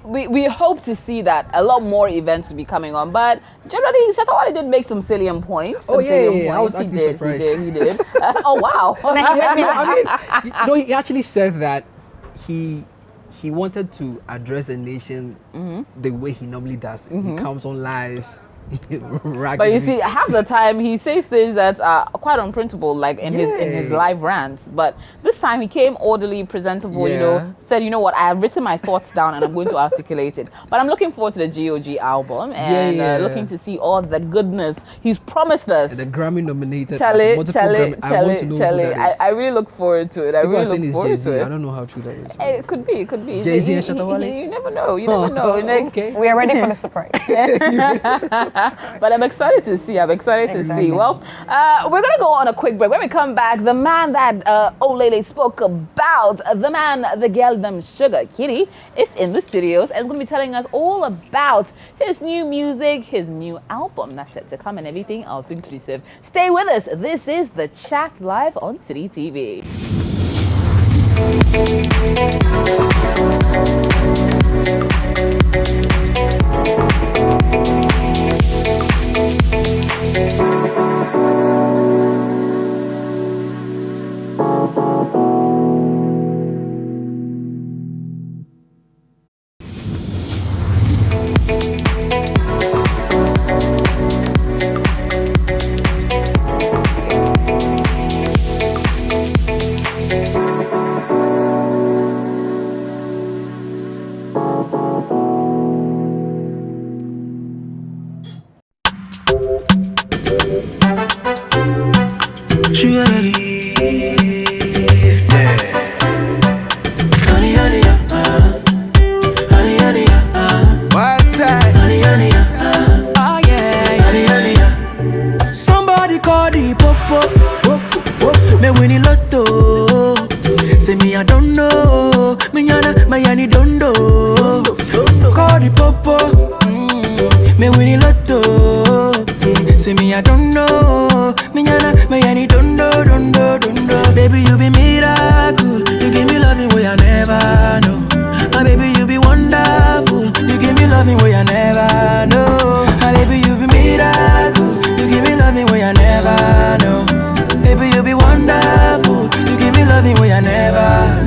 we hope to see that a lot more events will be coming on. But generally, Shatta Wale did make some salient points. Oh yeah. I was actually surprised. He did. Oh wow. He actually said that he wanted to address the nation the way he normally does. He comes on live. But you see, half the time he says things that are quite unprintable, like in his live rants. But this time he came orderly, presentable, said, you know what, I have written my thoughts down and I'm going to articulate it. But I'm looking forward to the GOG album and looking to see all the goodness he's promised us. The Grammy nominated Charlie, I want to know who that is. I really look forward to it. People are saying it's Jay-Z. I don't know how true that is. It could be. Jay-Z and Shatta Wale? You never know. Okay. We are ready for the surprise. But I'm excited to see. Well, we're going to go on a quick break. When we come back, the man that Olele spoke about, the man, the girl, them sugar, Kidi, is in the studios and going to be telling us all about his new music, his new album that's set to come and everything else inclusive. Stay with us. This is The Chat live on Citi TV. Somebody call the popo, me winnie lotto. Say me I don't know, me yana, my yani don't know. Call the popo, me winnie lotto. Say me I don't know, me yana, my yani don't know. Baby you be miracle, you give me loving way I never know. My baby you be wonderful, you give me loving way I never know. My baby you be miracle, you give me loving way I never know. Baby you be wonderful, you give me loving way I never.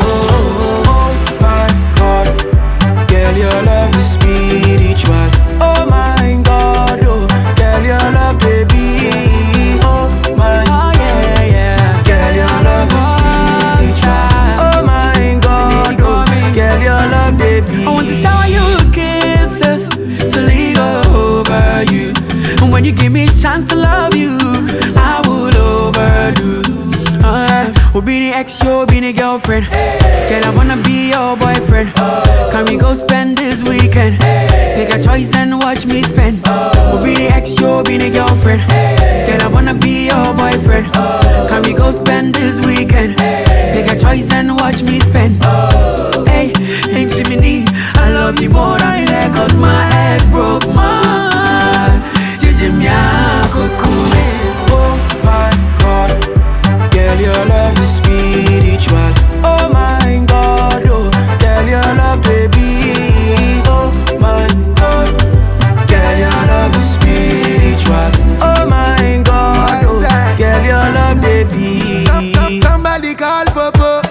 Oh my God, girl your love is spiritual. Oh my God, oh girl your love baby. Oh my God, girl your love is spiritual. Oh my God, oh girl your love baby. I want to shower you kisses to lead over you. And when you give me a chance to love you, I will overdo. We'll be the ex, you'll be the girlfriend. Girl, I wanna be your boyfriend. Can we go spend this weekend? Make a choice and watch me spend. We'll be the ex, you'll be the girlfriend. Girl, I wanna be your boyfriend. Can we go spend this weekend? Make a choice and watch me spend. Hey, ain't see me need. I love you more than the air, cause my ex broke my heart. Oh my God, girl your love is spiritual. Oh my God, oh girl your love baby. Oh my God, girl your love is spiritual. Oh my God, oh girl your love baby. Somebody call Popo,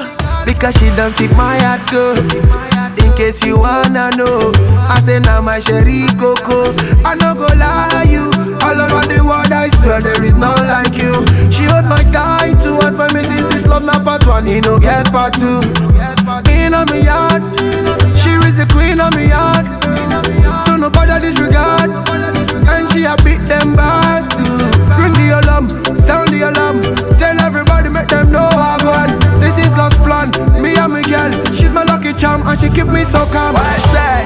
because she don't take my heart go. In case you wanna know, I say now my sherry coco. I no go lie you, all over the world I swear there is none like you. She hold my guy to us, my missus, this love not part one, he no get part two. In on me yard, she is the queen of me yard. So nobody disregard, and she a beat them back too. Ring the alarm, sound the alarm, tell everybody make them know how God. This is God's plan, me and my girl, she's my lucky charm and she keep me so calm. I say,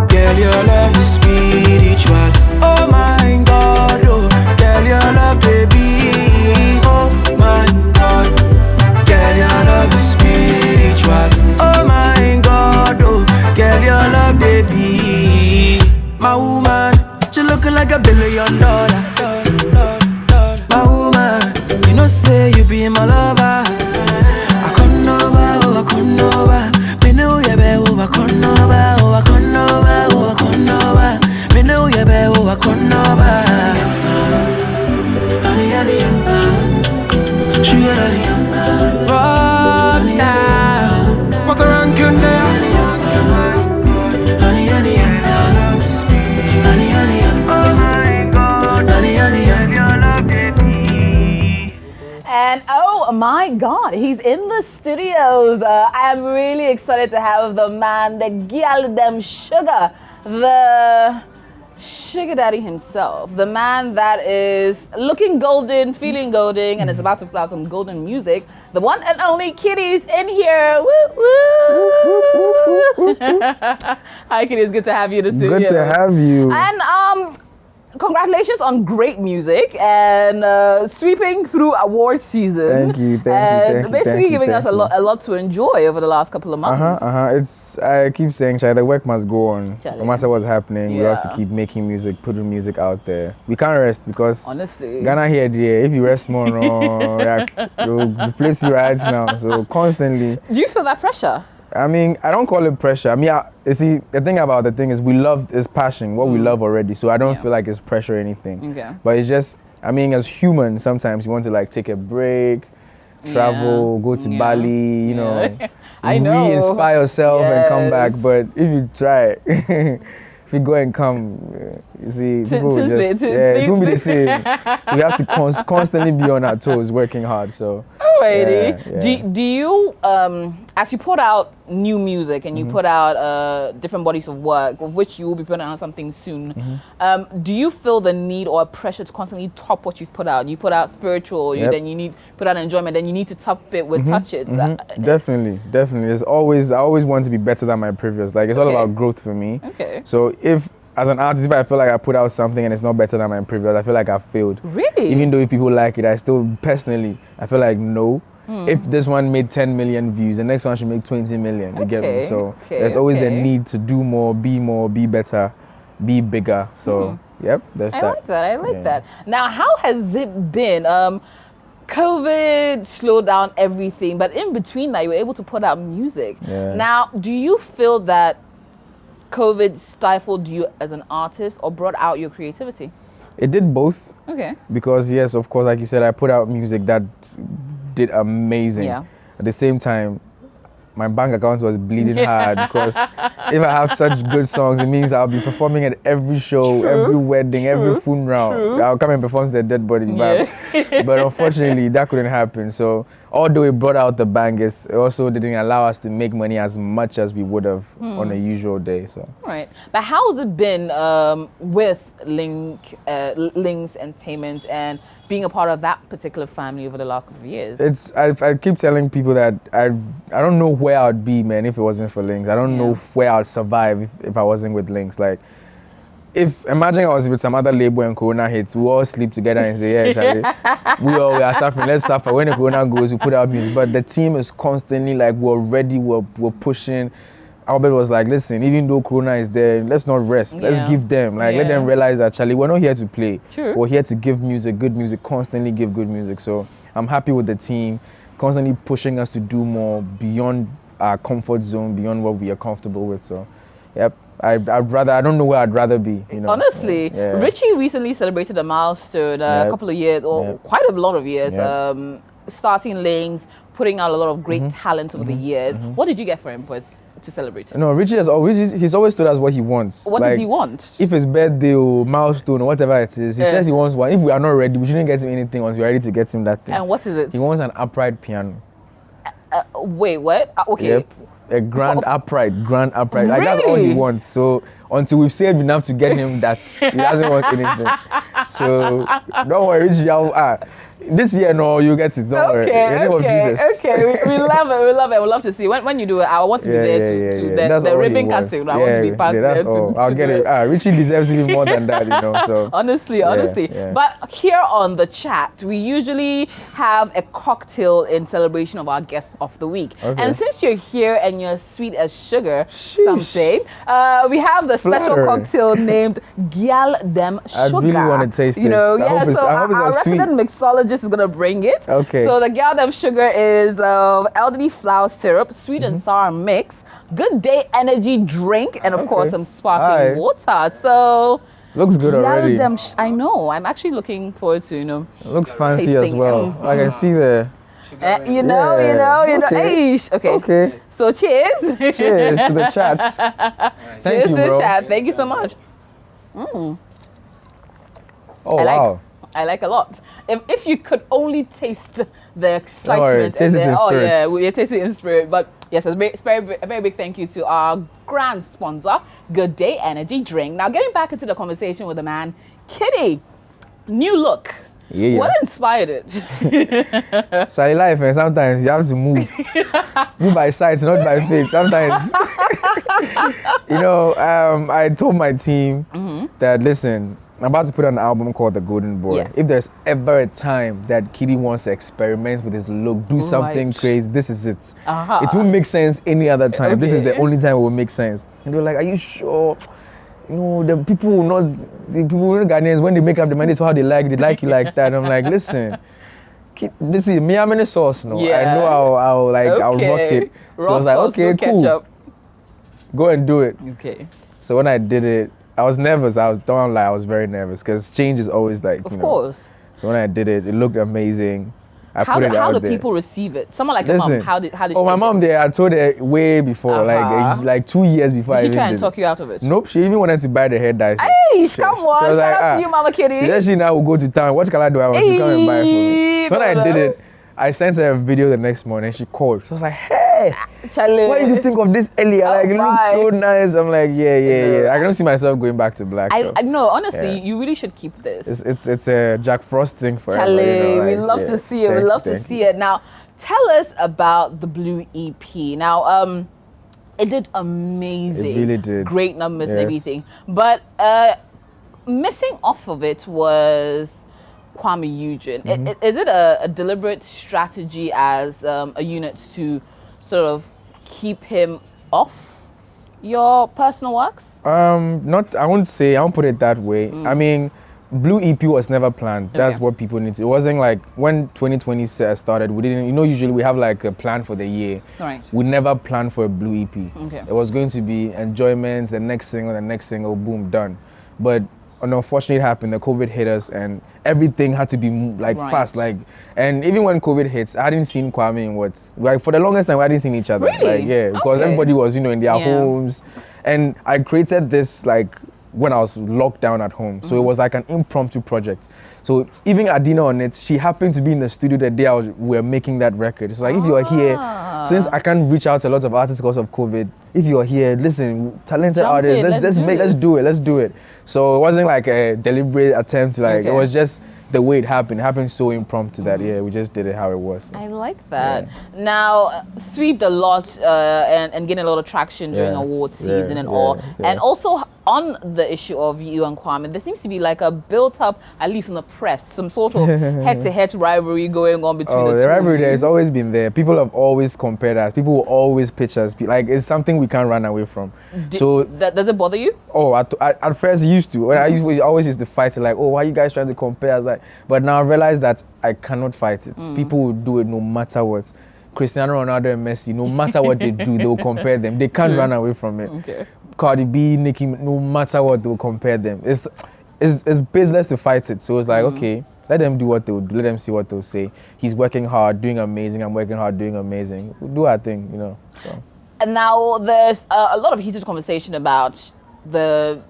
girl your love is spiritual. Oh my God, oh girl your love baby. Oh my God, girl your love is spiritual. Oh my God, oh girl your love baby. My woman, she looking like $1 billion. know say you be my lover. I couldn't over, oh I couldn't over. Me know you be oh I couldn't over, oh I couldn't over, oh I couldn't over. Me know you be oh I couldn't over. Honey, honey, sugar daddy, rockstar. What the rank you there? Honey, honey, honey, honey, oh my God, honey, honey, And oh my God, he's in the studios. I'm really excited to have the man, the girl, them sugar, the sugar daddy himself, the man that is looking golden, feeling golden, and is about to put out some golden music. The one and only Kidi's in here. Woo woo. Hi Kidi, it's good to have you in the studio. Good to have you. And congratulations on great music and sweeping through award season. Thank you, and basically giving us a lot to enjoy over the last couple of months. It's I keep saying, Shai, the work must go on. Charlie. No matter what's happening, we have to Yeah. keep making music, putting music out there. We can't rest because Honestly. Ghana here, dear. If you rest more, no, the place you right now. So constantly. Do you feel that pressure? I mean, I don't call it pressure. I mean, you see, the thing about the thing is we love is passion, what we love already. So I don't feel like it's pressure or anything. Okay. But it's just, I mean, as humans, sometimes you want to like take a break, travel, go to Bali, you know, I know. re-inspire yourself and come back. Yes. But if you try, if you go and come, you see, people will just, it won't be the same. So we have to constantly be on our toes, working hard. So. Alrighty. Yeah. Do you, as you put out new music and you put out different bodies of work, of which you will be putting out something soon, do you feel the need or pressure to constantly top what you've put out? You put out spiritual, then you need put out enjoyment, then you need to top it with touches. Definitely. I always want to be better than my previous. Like it's all about growth for me. Okay. So if as an artist, if I feel like I put out something and it's not better than my previous, I feel like I failed. Really? Even though if people like it, I still personally, I feel like no. If this one made 10 million views, the next one should make 20 million. You get me? So there's always the need to do more, be better, be bigger. So yep, that's that. I like that. Now, how has it been? COVID slowed down everything, but in between that, you were able to put out music. Yeah. Now, do you feel that COVID stifled you as an artist or brought out your creativity? It did both. Okay. Because yes, of course, like you said, I put out music that did amazing. Yeah. At the same time, my bank account was bleeding hard because if I have such good songs, it means I'll be performing at every show, every wedding, every funeral. I'll come and perform to the dead body. But unfortunately, that couldn't happen. So although it brought out the bangers, it also didn't allow us to make money as much as we would have on a usual day. So. Right. But how has it been with Links Entertainment and being a part of that particular family over the last couple of years? I keep telling people that I don't know where I'd be, man, if it wasn't for Links. I don't know where I'd survive if I wasn't with Links. Like, imagine I was with some other label and Corona hits, we all sleep together and say, yeah, Charlie, we are suffering, let's suffer. When the Corona goes, we put out music. But the team is constantly like, we're ready, we're pushing. Albert was like, listen, even though Corona is there, let's not rest. Let's give them, let them realize that, Charlie, we're not here to play. We're here to give music, good music, constantly give good music. So I'm happy with the team, constantly pushing us to do more beyond our comfort zone, beyond what we are comfortable with. So, yep. I don't know where I'd rather be. You know? Honestly, Richie recently celebrated a milestone, a couple of years, or quite a lot of years, starting Links, putting out a lot of great talent over the years. What did you get for him to celebrate? No, Richie he's always told us what he wants. What does he want? If it's birthday or milestone or whatever it is, he says he wants one. If we are not ready, we shouldn't get him anything once we're ready to get him that thing. And what is it? He wants an upright piano. Wait, what? Okay. Yep. A grand upright. Really? Like that's all he wants. So until we've saved enough to get him that, he doesn't want anything. So don't worry, Richie. This year, no, you get it. Don't worry. In the name of Jesus. Okay, we love it. We love it. We love to see. When you do it, I want to be there to the ribbon cutting. I want to be part of it. That's all. I'll get it. Richie deserves even more than that, you know. So honestly. But here on the chat, we usually have a cocktail in celebration of our guest of the week. Okay. And since you're here and you're sweet as sugar, some say, we have the special cocktail named Gyal Dem Sugar. I really want to taste this. You know, I hope it's our sweet. resident mixologist mixologist is gonna bring it. Okay. So the Galdem sugar is elderly flour syrup, sweet and sour mix, good day energy drink, and of course some sparkling water. So looks good already. I know. I'm actually looking forward to It looks fancy as well. I can see the. You know. Okay. Okay. So cheers. Cheers to the chat. Cheers you, to the bro. chat. Thank you so much. Oh, wow. I like a lot. If you could only taste the excitement. Taste it in oh spirits. yeah, we taste it in spirit. But yes, a very big thank you to our grand sponsor, Good Day Energy Drink. Now getting back into the conversation with the man, Kidi, new look. Yeah. What inspired it? Sorry, life, and sometimes you have to move. Move by sight, not by faith. Sometimes, I told my team that, listen, I'm about to put out an album called The Golden Boy. Yes. If there's ever a time that Kidi wants to experiment with his look, do something crazy, this is it. It won't make sense any other time. Okay. This is the only time it will make sense. And they were like, are you sure? The people Ghanaians, when they make up the mind, it's how they like you like that. I'm like, listen, this is me, I'm in the sauce, no. Yeah. I know I'll rock it. So I was like, okay, cool. Ketchup. Go and do it. Okay. So when I did it, I was nervous. I was very nervous because change is always like, Of course. So when I did it, it looked amazing. How do people receive it? Someone like your mom, how did she my mom there, I told her way before, like 2 years before. Did she try and talk you out of it? Nope, she even wanted to buy the hair dye. Hey, come on, she was shout like, out to you, Mama Kidi. Then she now will go to town. What color do I want? She come and buy it for me. So when I did it, I sent her a video the next morning. She called. She was like, hey, Charlie, why did you think of this earlier? Like, it looks so nice. I'm like, yeah. I don't see myself going back to black. I know, honestly, you really should keep this. It's a Jack Frost thing forever. Charlie, we love to see it. We love to see it. Now, tell us about the Blue EP. Now, it did amazing. It really did. Great numbers and everything. But missing off of it was Kwame Eugene. Is it a deliberate strategy as a unit to sort of keep him off your personal works? I won't put it that way. I mean, Blue EP was never planned. That's what people need to. It wasn't like when 2020 started, we didn't, usually we have like a plan for the year. Right. We never planned for a Blue EP. Okay. It was going to be enjoyments, the next single, boom, done. But unfortunately it happened, the COVID hit us and everything had to be fast. And even when COVID hits, I hadn't seen Kwame for the longest time, we hadn't seen each other. Really? Because everybody was, in their homes. And I created this when I was locked down at home. So it was like an impromptu project. So even Adina on it, she happened to be in the studio the day we were making that record. It's like, if you are here, since I can't reach out to a lot of artists because of COVID, if you are here, listen, talented artists, let's do it. So it wasn't like a deliberate attempt to it was just the way it happened. It happened so impromptu that we just did it how it was. I like that. Now, sweeped a lot and gained a lot of traction during award season and all. And also on the issue of you and Kwame, there seems to be like a built-up, at least in the press, some sort of head-to-head rivalry going on between the two. The rivalry there has always been there. People have always compared us. People will always pitch us. It's something we can't run away from. Does it bother you? Oh, at first I used to. When I always used to fight it, why are you guys trying to compare us? But now I realize that I cannot fight it. People will do it no matter what. Cristiano Ronaldo and Messi, no matter what they do, they'll compare them. They can't run away from it. Okay. Cardi B, Nicki, no matter what, they'll compare them. It's business to fight it. So it's like, okay, let them do what they'll do. Let them see what they'll say. He's working hard, doing amazing. I'm working hard, doing amazing. We'll do our thing, So. And now there's a lot of heated conversation about the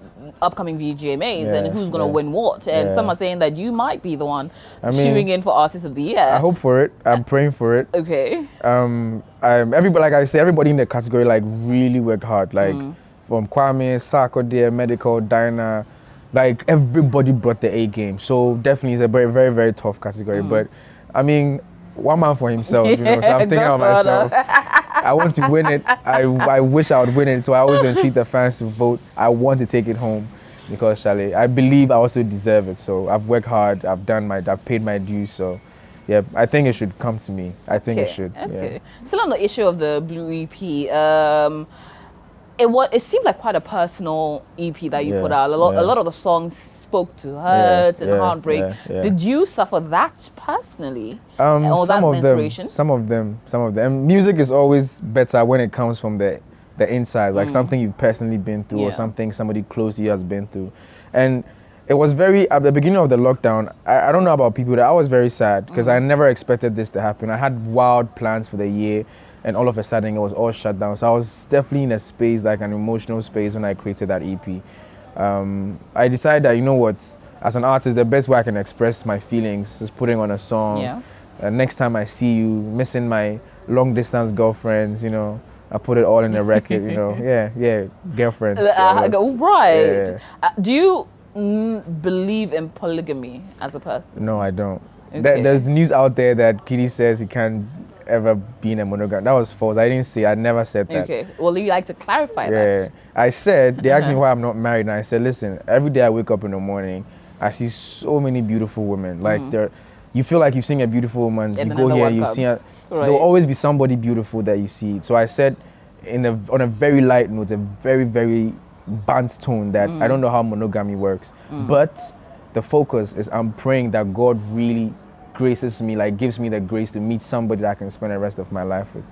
upcoming VGMAs and who's going to win what. And some are saying that you might be the one shooing in for Artist of the Year. I hope for it. I'm praying for it. Okay. Everybody, like I say, everybody in the category really worked hard. From Kwame, Sako there, Medical, Dinah, everybody brought the A game. So definitely it's a very, very, very tough category. But I mean, one man for himself, So I'm thinking of myself. I want to win it. I wish I would win it. So I always entreat the fans to vote. I want to take it home because, Charlie, I believe I also deserve it. So I've worked hard. I've paid my dues. So, yeah, I think it should come to me. I think it should. Okay. Yeah. Still on the issue of the Blue EP, it seemed like quite a personal EP that you put out. A lot of the songs spoke to hurt and heartbreak. Did you suffer that personally? Some of them. Music is always better when it comes from the inside, like something you've personally been through or something somebody close to you has been through. And it was at the beginning of the lockdown, I don't know about people, that I was very sad because I never expected this to happen. I had wild plans for the year, and all of a sudden it was all shut down. So I was definitely in a space, like an emotional space, when I created that EP. I decided that, you know what, as an artist, the best way I can express my feelings is putting on a song. Next time I see you, missing my long distance girlfriends, you know, I put it all in the record, you know. Girlfriends. Right. Do you believe in polygamy as a person? No, I don't. Okay. There's news out there that Kidi says he can't ever be in a monogam. That was false. I didn't say. I never said that. Okay. Well, you like to clarify that? I said, they asked me why I'm not married, and I said, listen, every day I wake up in the morning, I see so many beautiful women. Like you feel like you've seen a beautiful woman. You go here, you see her. So there'll always be somebody beautiful that you see. So I said, on a very light note, a very, very blunt tone, that I don't know how monogamy works, but the focus is I'm praying that God really graces me, like gives me the grace to meet somebody that I can spend the rest of my life with.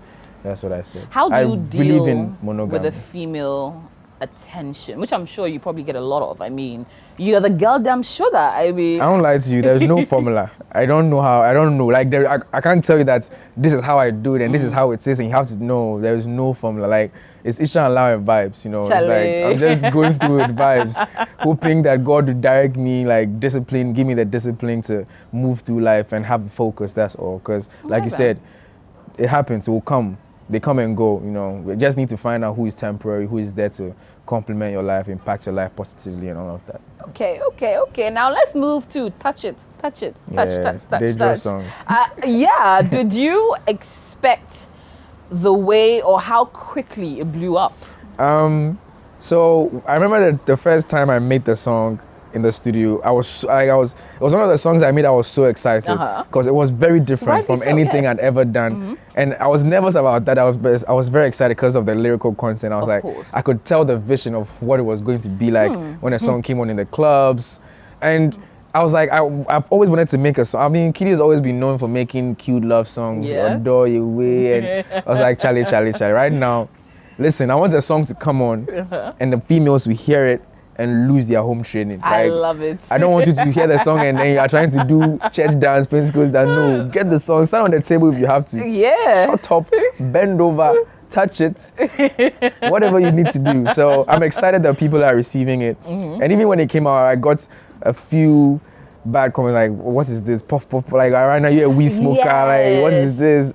That's what I said. How do you deal in monogamy with the female attention, which I'm sure you probably get a lot of? I mean, you're the girl damn sugar. I don't lie to you, there's no formula. I don't know. Like I can't tell you that this is how I do it and this is how it is, and you have to know there's no formula. Like it's Isha and Lawa vibes, you know. It's like I'm just going through with vibes, hoping that God would direct me, like discipline, give me the discipline to move through life and have focus, that's all. Because like you said, it happens, it will come. They come and go, you know. We just need to find out who is temporary, who is there to complement your life, impact your life positively, and all of that. Okay. Now let's move to Touch It. Touch. Song. Did you expect the way or how quickly it blew up? So I remember the first time I made the song in the studio, it was one of the songs I made. I was so excited because it was very different from anything I'd ever done, and I was nervous about that. I was very excited because of the lyrical content. I was I could tell the vision of what it was going to be like when a song came on in the clubs, and I was like, I've always wanted to make a song. I mean, Kidi has always been known for making cute love songs, Adore Your Way, and I was like, Charlie. Right now, listen, I want a song to come on, and the females will hear it and lose their home training. I love it. I don't want you to hear the song and then you are trying to do church dance, principles that no, get the song, stand on the table if you have to. Shut up, bend over, touch it, whatever you need to do. So I'm excited that people are receiving it. And even when it came out, I got a few bad comments like, what is this? Puff, like right now you're a weed smoker, like what is this?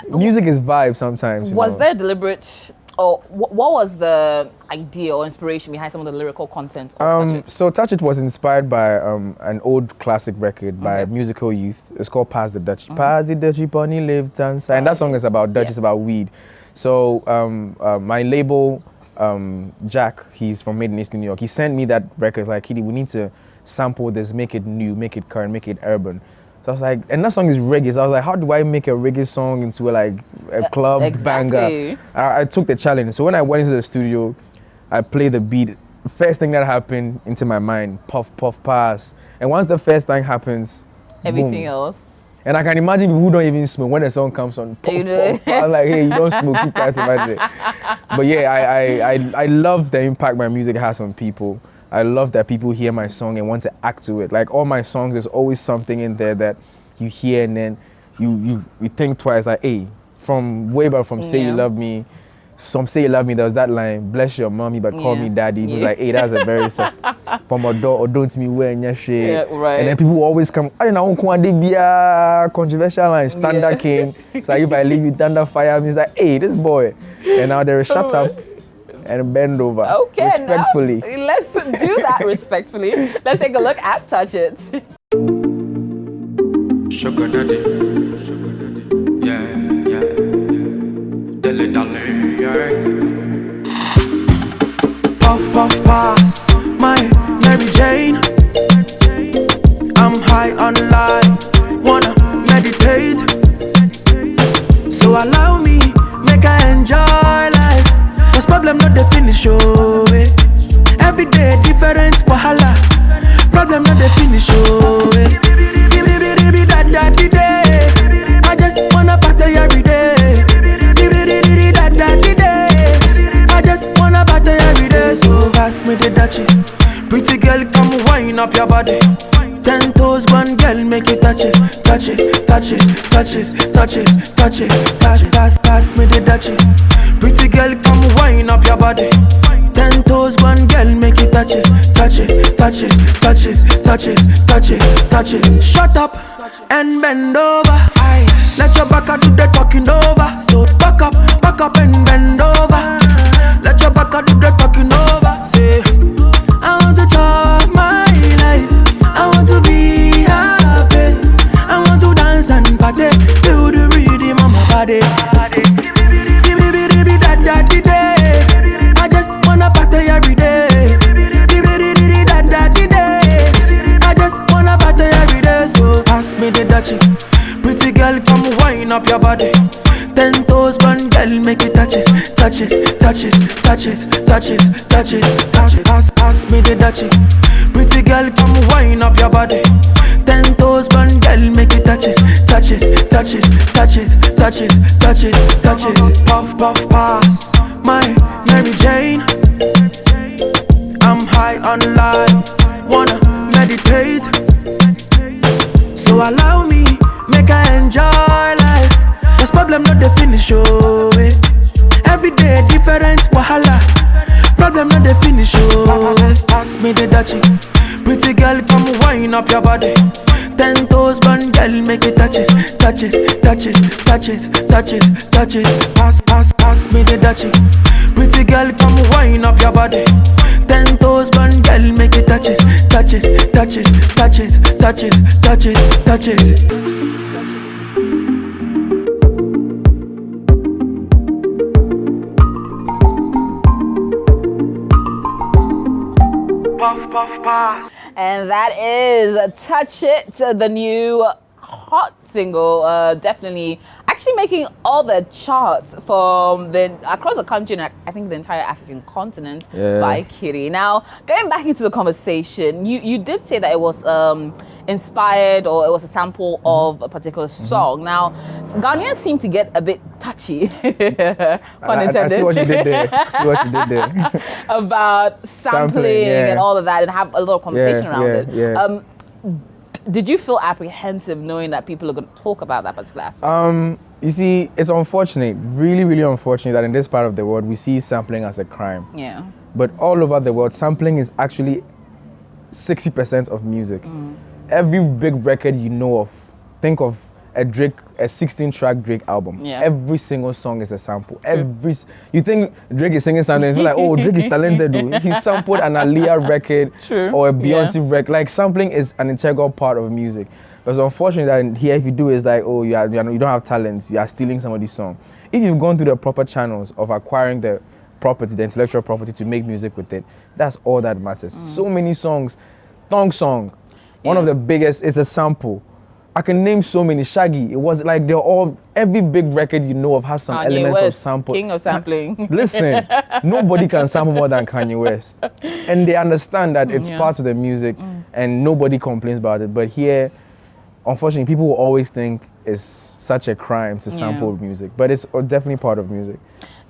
Music is vibe sometimes. Was there deliberate, or what was the idea or inspiration behind some of the lyrical content of Touch It? So Touch It was inspired by an old classic record by Musical Youth. It's called Pass the Dutch. Pass the Dutch, Pony Live Dancer. And that song is about Dutch, it's about weed. So my label, Jack, he's from Made in East New York, he sent me that record, like, Kidi, we need to sample this, make it new, make it current, make it urban. So I was like, and that song is reggae. So I was like, how do I make a reggae song into a club banger? I took the challenge. So when I went into the studio, I played the beat. First thing that happened into my mind, puff, puff, pass. And once the first thing happens, everything else. And I can imagine people who don't even smoke when the song comes on. Puff, puff, puff. I'm like, hey, you don't smoke, keep quiet about it. But yeah, I love the impact my music has on people. I love that people hear my song and want to act to it. Like all my songs, there's always something in there that you hear and then you think twice. Like, hey, from way back from Say You Love Me, some Say You Love Me, there was that line, bless your mommy but call me daddy. It was like, hey, that's a very from a door or don't me wear your shit. And then people always come, I don't know, controversial line, Standard King. It's like if I leave you thunder fire, it's like, hey, this boy. And now there is Shut Up and Bend Over. Okay, respectfully. Now, let's do that respectfully. Let's take a look at Touch It. Sugar daddy, yeah, dilly dally, yeah. Puff, puff, pass, my Mary Jane. I'm high on life, wanna meditate. So allow me, make I enjoy life. Cause problem not the finish. finish, oh. Every day different wahala. Problem not the finish, oh. Skibidi da da di day. I just wanna party every day. Skibidi da da di day. I just wanna party every day. So pass me the dachi. Pretty girl, come wind up your body. 10 toes, one girl, make it touch it, touch it, touch it, touch it, touch it, touch it. Pass me the dachi. Pretty girl, come wind up your body. 10 toes, one girl, make it touch it, touch it, touch it, touch it, touch it, touch it, touch it. Shut up and bend over. Aye. Let your back do the talking over. So back up and bend over. Let your back do the talking over. Say, I want to chop my life. I want to be happy. I want to dance and party. Feel the rhythm of my body. Skibidi da da di day. I just wanna party every day. Skibidi da da di day. I just wanna party every day. So pass me the dachi. Pretty girl, come wind up your body. 10 toes, one girl, make it touch it, touch it, touch it, touch it, touch it, touch it. Pass me the dachi. Pretty girl, come wind up your body. 10 toes, one girl, make it touch it, touch it, touch it, touch it, touch it, touch it, touch it. Puff, puff, pass, my Mary Jane. I'm high on life, wanna meditate. So allow me, make I enjoy life. Cause problem not the finish, oh. Every day different wahala. Problem not the finish, oh. Pass me the dachi. Pretty girl, come wind up your body. 10 toes, one girl, make it touch it, touch it, touch it, touch it, touch it, touch it. Pass me the dachi. Pretty girl, come wind up your body. 10 toes, one girl, make it touch it, touch it, touch it, touch it, touch it, touch it, touch it. Puff, puff, pass. And that is Touch It, the new hot single, definitely actually making all the charts from across the country and I think the entire African continent by Kidi. Now, going back into the conversation, you did say that it was inspired or it was a sample of a particular song. Now, Ghanaians seem to get a bit touchy, pun intended. I see what you did there. About sampling and all of that and have a lot of conversation around it. Did you feel apprehensive knowing that people are going to talk about that particular aspect? You see, it's unfortunate, really, really unfortunate that in this part of the world we see sampling as a crime. Yeah. But all over the world, sampling is actually 60% of music. Every big record you know of, think of a 16-track Drake album. Yeah. Every single song is a sample. You think Drake is singing something, you're like, oh, Drake is talented, dude. He sampled an Aaliyah record or a Beyonce record. Like, sampling is an integral part of music. But it's unfortunate that here, if you do, it's like, oh, you don't have talent, you are stealing somebody's song. If you've gone through the proper channels of acquiring the property, the intellectual property to make music with it, that's all that matters. So many songs, Thong Song, one of the biggest is a sample. I can name so many. Shaggy, it was like they're all, every big record you know of has some elements of sample. King of sampling. Listen, nobody can sample more than Kanye West. And they understand that it's part of the music and nobody complains about it. But here, unfortunately, people will always think it's such a crime to sample music. But it's definitely part of music.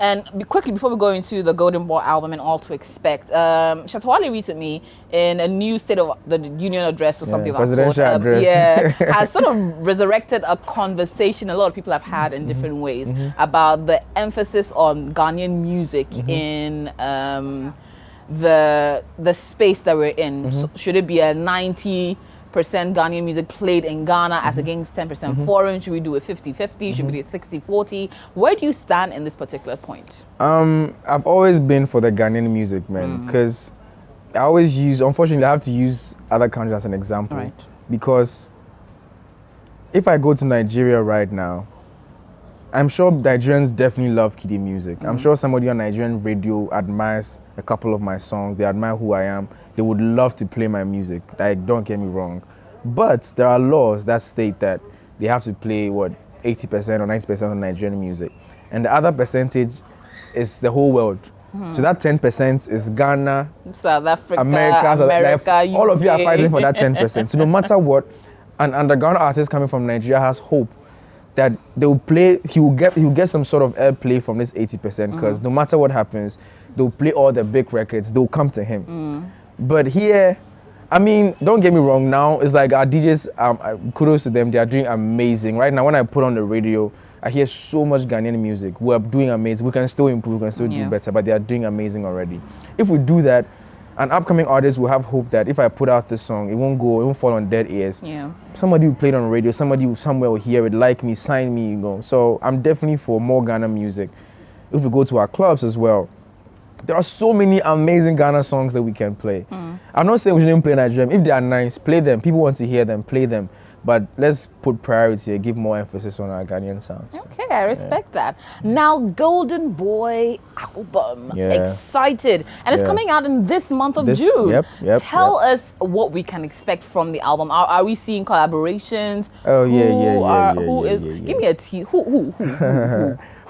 And quickly, before we go into the Golden Boy album and all to expect, Shatta Wale recently, in a new State of the Union address or something like that, presidential address, has sort of resurrected a conversation a lot of people have had in different ways about the emphasis on Ghanaian music in the space that we're in. So should it be a 90% Ghanaian music played in Ghana as against 10% foreign? Should we do a 50-50? Should we do a 60-40? Where do you stand in this particular point? I've always been for the Ghanaian music, man, because I always unfortunately, I have to use other countries as an example. Because if I go to Nigeria right now, I'm sure Nigerians definitely love Kidi music. I'm sure somebody on Nigerian radio admires a couple of my songs. They admire who I am. They would love to play my music. Like, don't get me wrong. But there are laws that state that they have to play, 80% or 90% of Nigerian music. And the other percentage is the whole world. So that 10% is Ghana, South Africa, America, all of you are UK. fighting for that 10%. So no matter what, an underground artist coming from Nigeria has hope that they will play. He will get some sort of airplay from this 80% because no matter what happens, they'll play all the big records. They'll come to him. But here, I mean, don't get me wrong. Now it's like our DJs. Kudos to them. They are doing amazing right now. When I put on the radio, I hear so much Ghanaian music. We are doing amazing. We can still improve. We can still do better. But they are doing amazing already. If we do that, an upcoming artist will have hope that if I put out this song, it won't fall on dead ears. Yeah. Somebody will play it on radio. Somebody will somewhere will hear it, like me, sign me, So I'm definitely for more Ghana music. If we go to our clubs as well, there are so many amazing Ghana songs that we can play. I'm not saying we shouldn't play Nigerian. If they are nice, play them. People want to hear them, play them. But let's put priority and give more emphasis on our Ghanaian sounds. Okay, I respect that. Now, Golden Boy album. Yeah. Excited. And it's coming out in this month of June. Yep. Tell us what we can expect from the album. Are we seeing collaborations? Oh, Who is? Give me a tease. Who?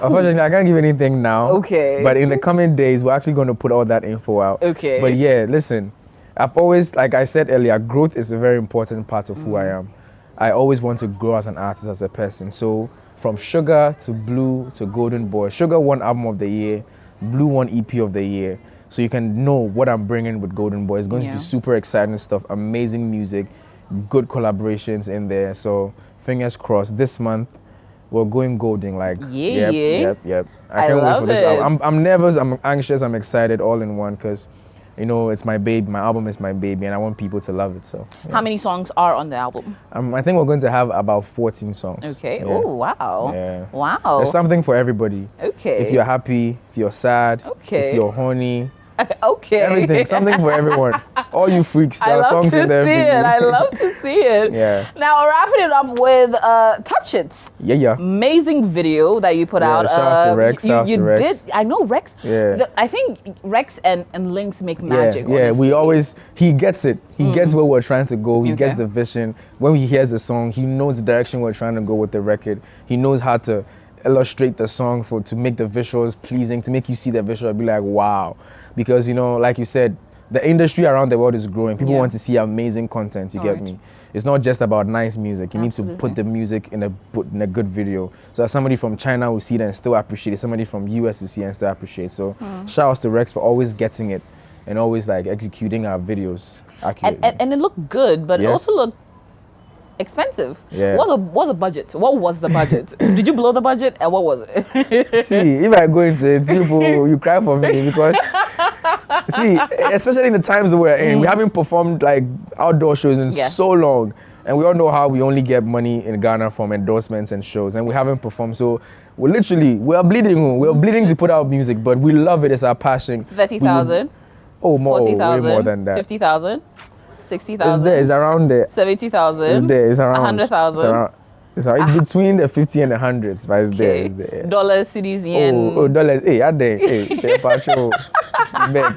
Unfortunately, I can't give anything now. Okay. But in the coming days, we're actually going to put all that info out. Okay. But yeah, listen, I've always, like I said earlier, growth is a very important part of who I am. I always want to grow as an artist, as a person. So from Sugar to Blue to Golden Boy, Sugar won Album of the Year, Blue won EP of the Year. So you can know what I'm bringing with Golden Boy. It's going to be super exciting stuff, amazing music, good collaborations in there. So fingers crossed, this month we're going golden. Like, yep. I can't wait for this album. I'm nervous, I'm anxious, I'm excited all in one because, it's my baby. My album is my baby, and I want people to love it. So, How many songs are on the album? I think we're going to have about 14 songs. Okay. Yeah. Oh, wow. Yeah. Wow. There's something for everybody. Okay. If you're happy, if you're sad, Okay. if you're horny, okay. everything, something for everyone. All you freaks, there I are love songs to in there see for you. it. I love to see it. Yeah. Now, wrapping it up with Touch It. Yeah. Amazing video that you put out. Shout out to Rex. You did. I know Rex. Yeah. I think Rex and Lynx make magic. Yeah. honestly. He gets it. He gets where we're trying to go. He gets Okay. the vision. When he hears the song, he knows the direction we're trying to go with the record. He knows how to illustrate the song to make the visuals pleasing, to make you see the visual and be like, wow. Because, like you said, the industry around the world is growing. People want to see amazing content, you get me? It's not just about nice music. You need to put the music in a good video. So somebody from China will see it and still appreciate it. Somebody from US will see it and still appreciate it. So shout outs to Rex for always getting it and always like executing our videos accurately. And it looked good, but it Yes. also looked expensive. Yeah. What's the budget? What was the budget? Did you blow the budget? And what was it? See, if I go into it, people, you cry for me because, see, especially in the times that we're in, we haven't performed like outdoor shows in so long. And we all know how we only get money in Ghana from endorsements and shows, and we haven't performed. So we're bleeding. We're bleeding to put out music, but we love it. It's our passion. 30,000. Oh, more, 40,000. way more than that. 50,000. It's 60,000. there. It's around there. 70,000. It's there. It's around. 100,000. It's between the 50 and the 100s, but it's there. It's there. Dollars, cities, yen. Oh, dollars. Hey, are there? Hey, check patrol. Beg.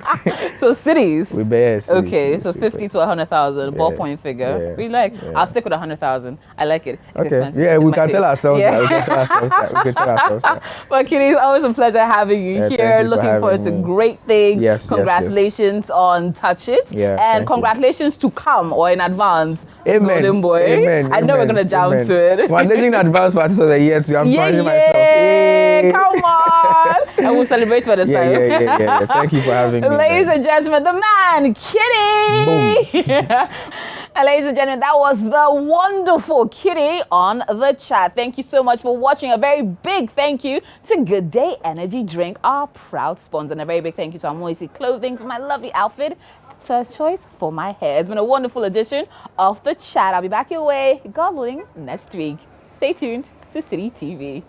So cities. We bear. Okay, so 50 to 100,000 ballpoint figure. Yeah. We like. I'll stick with 100,000. I like it. It's Okay. expensive. Yeah, It's we my can taste. tell ourselves Yeah. that. We can tell ourselves that. But Kidi, it's always a pleasure having you Yeah, thank here. you for Looking forward to having me. great things. Yes, yes, Congratulations on Touch It. Yeah, And thank you. congratulations to come or in advance. to Amen. Golden Boy. Amen. I know we're Amen. gonna jump Amen. to it. Well, I'm advance for artist of the year too. I'm surprising myself. Hey. Come on. And we'll celebrate for this time. Yeah. Thank you for having me. Ladies man. and gentlemen, the man, Kidi. And ladies and gentlemen, that was the wonderful Kidi on the chat. Thank you so much for watching. A very big thank you to Good Day Energy Drink, our proud sponsor. And a very big thank you to Amoisi Clothing for my lovely outfit. It's a choice for my hair. It's been a wonderful edition of the chat. I'll be back your way, gobbling next week. Stay tuned to Citi TV.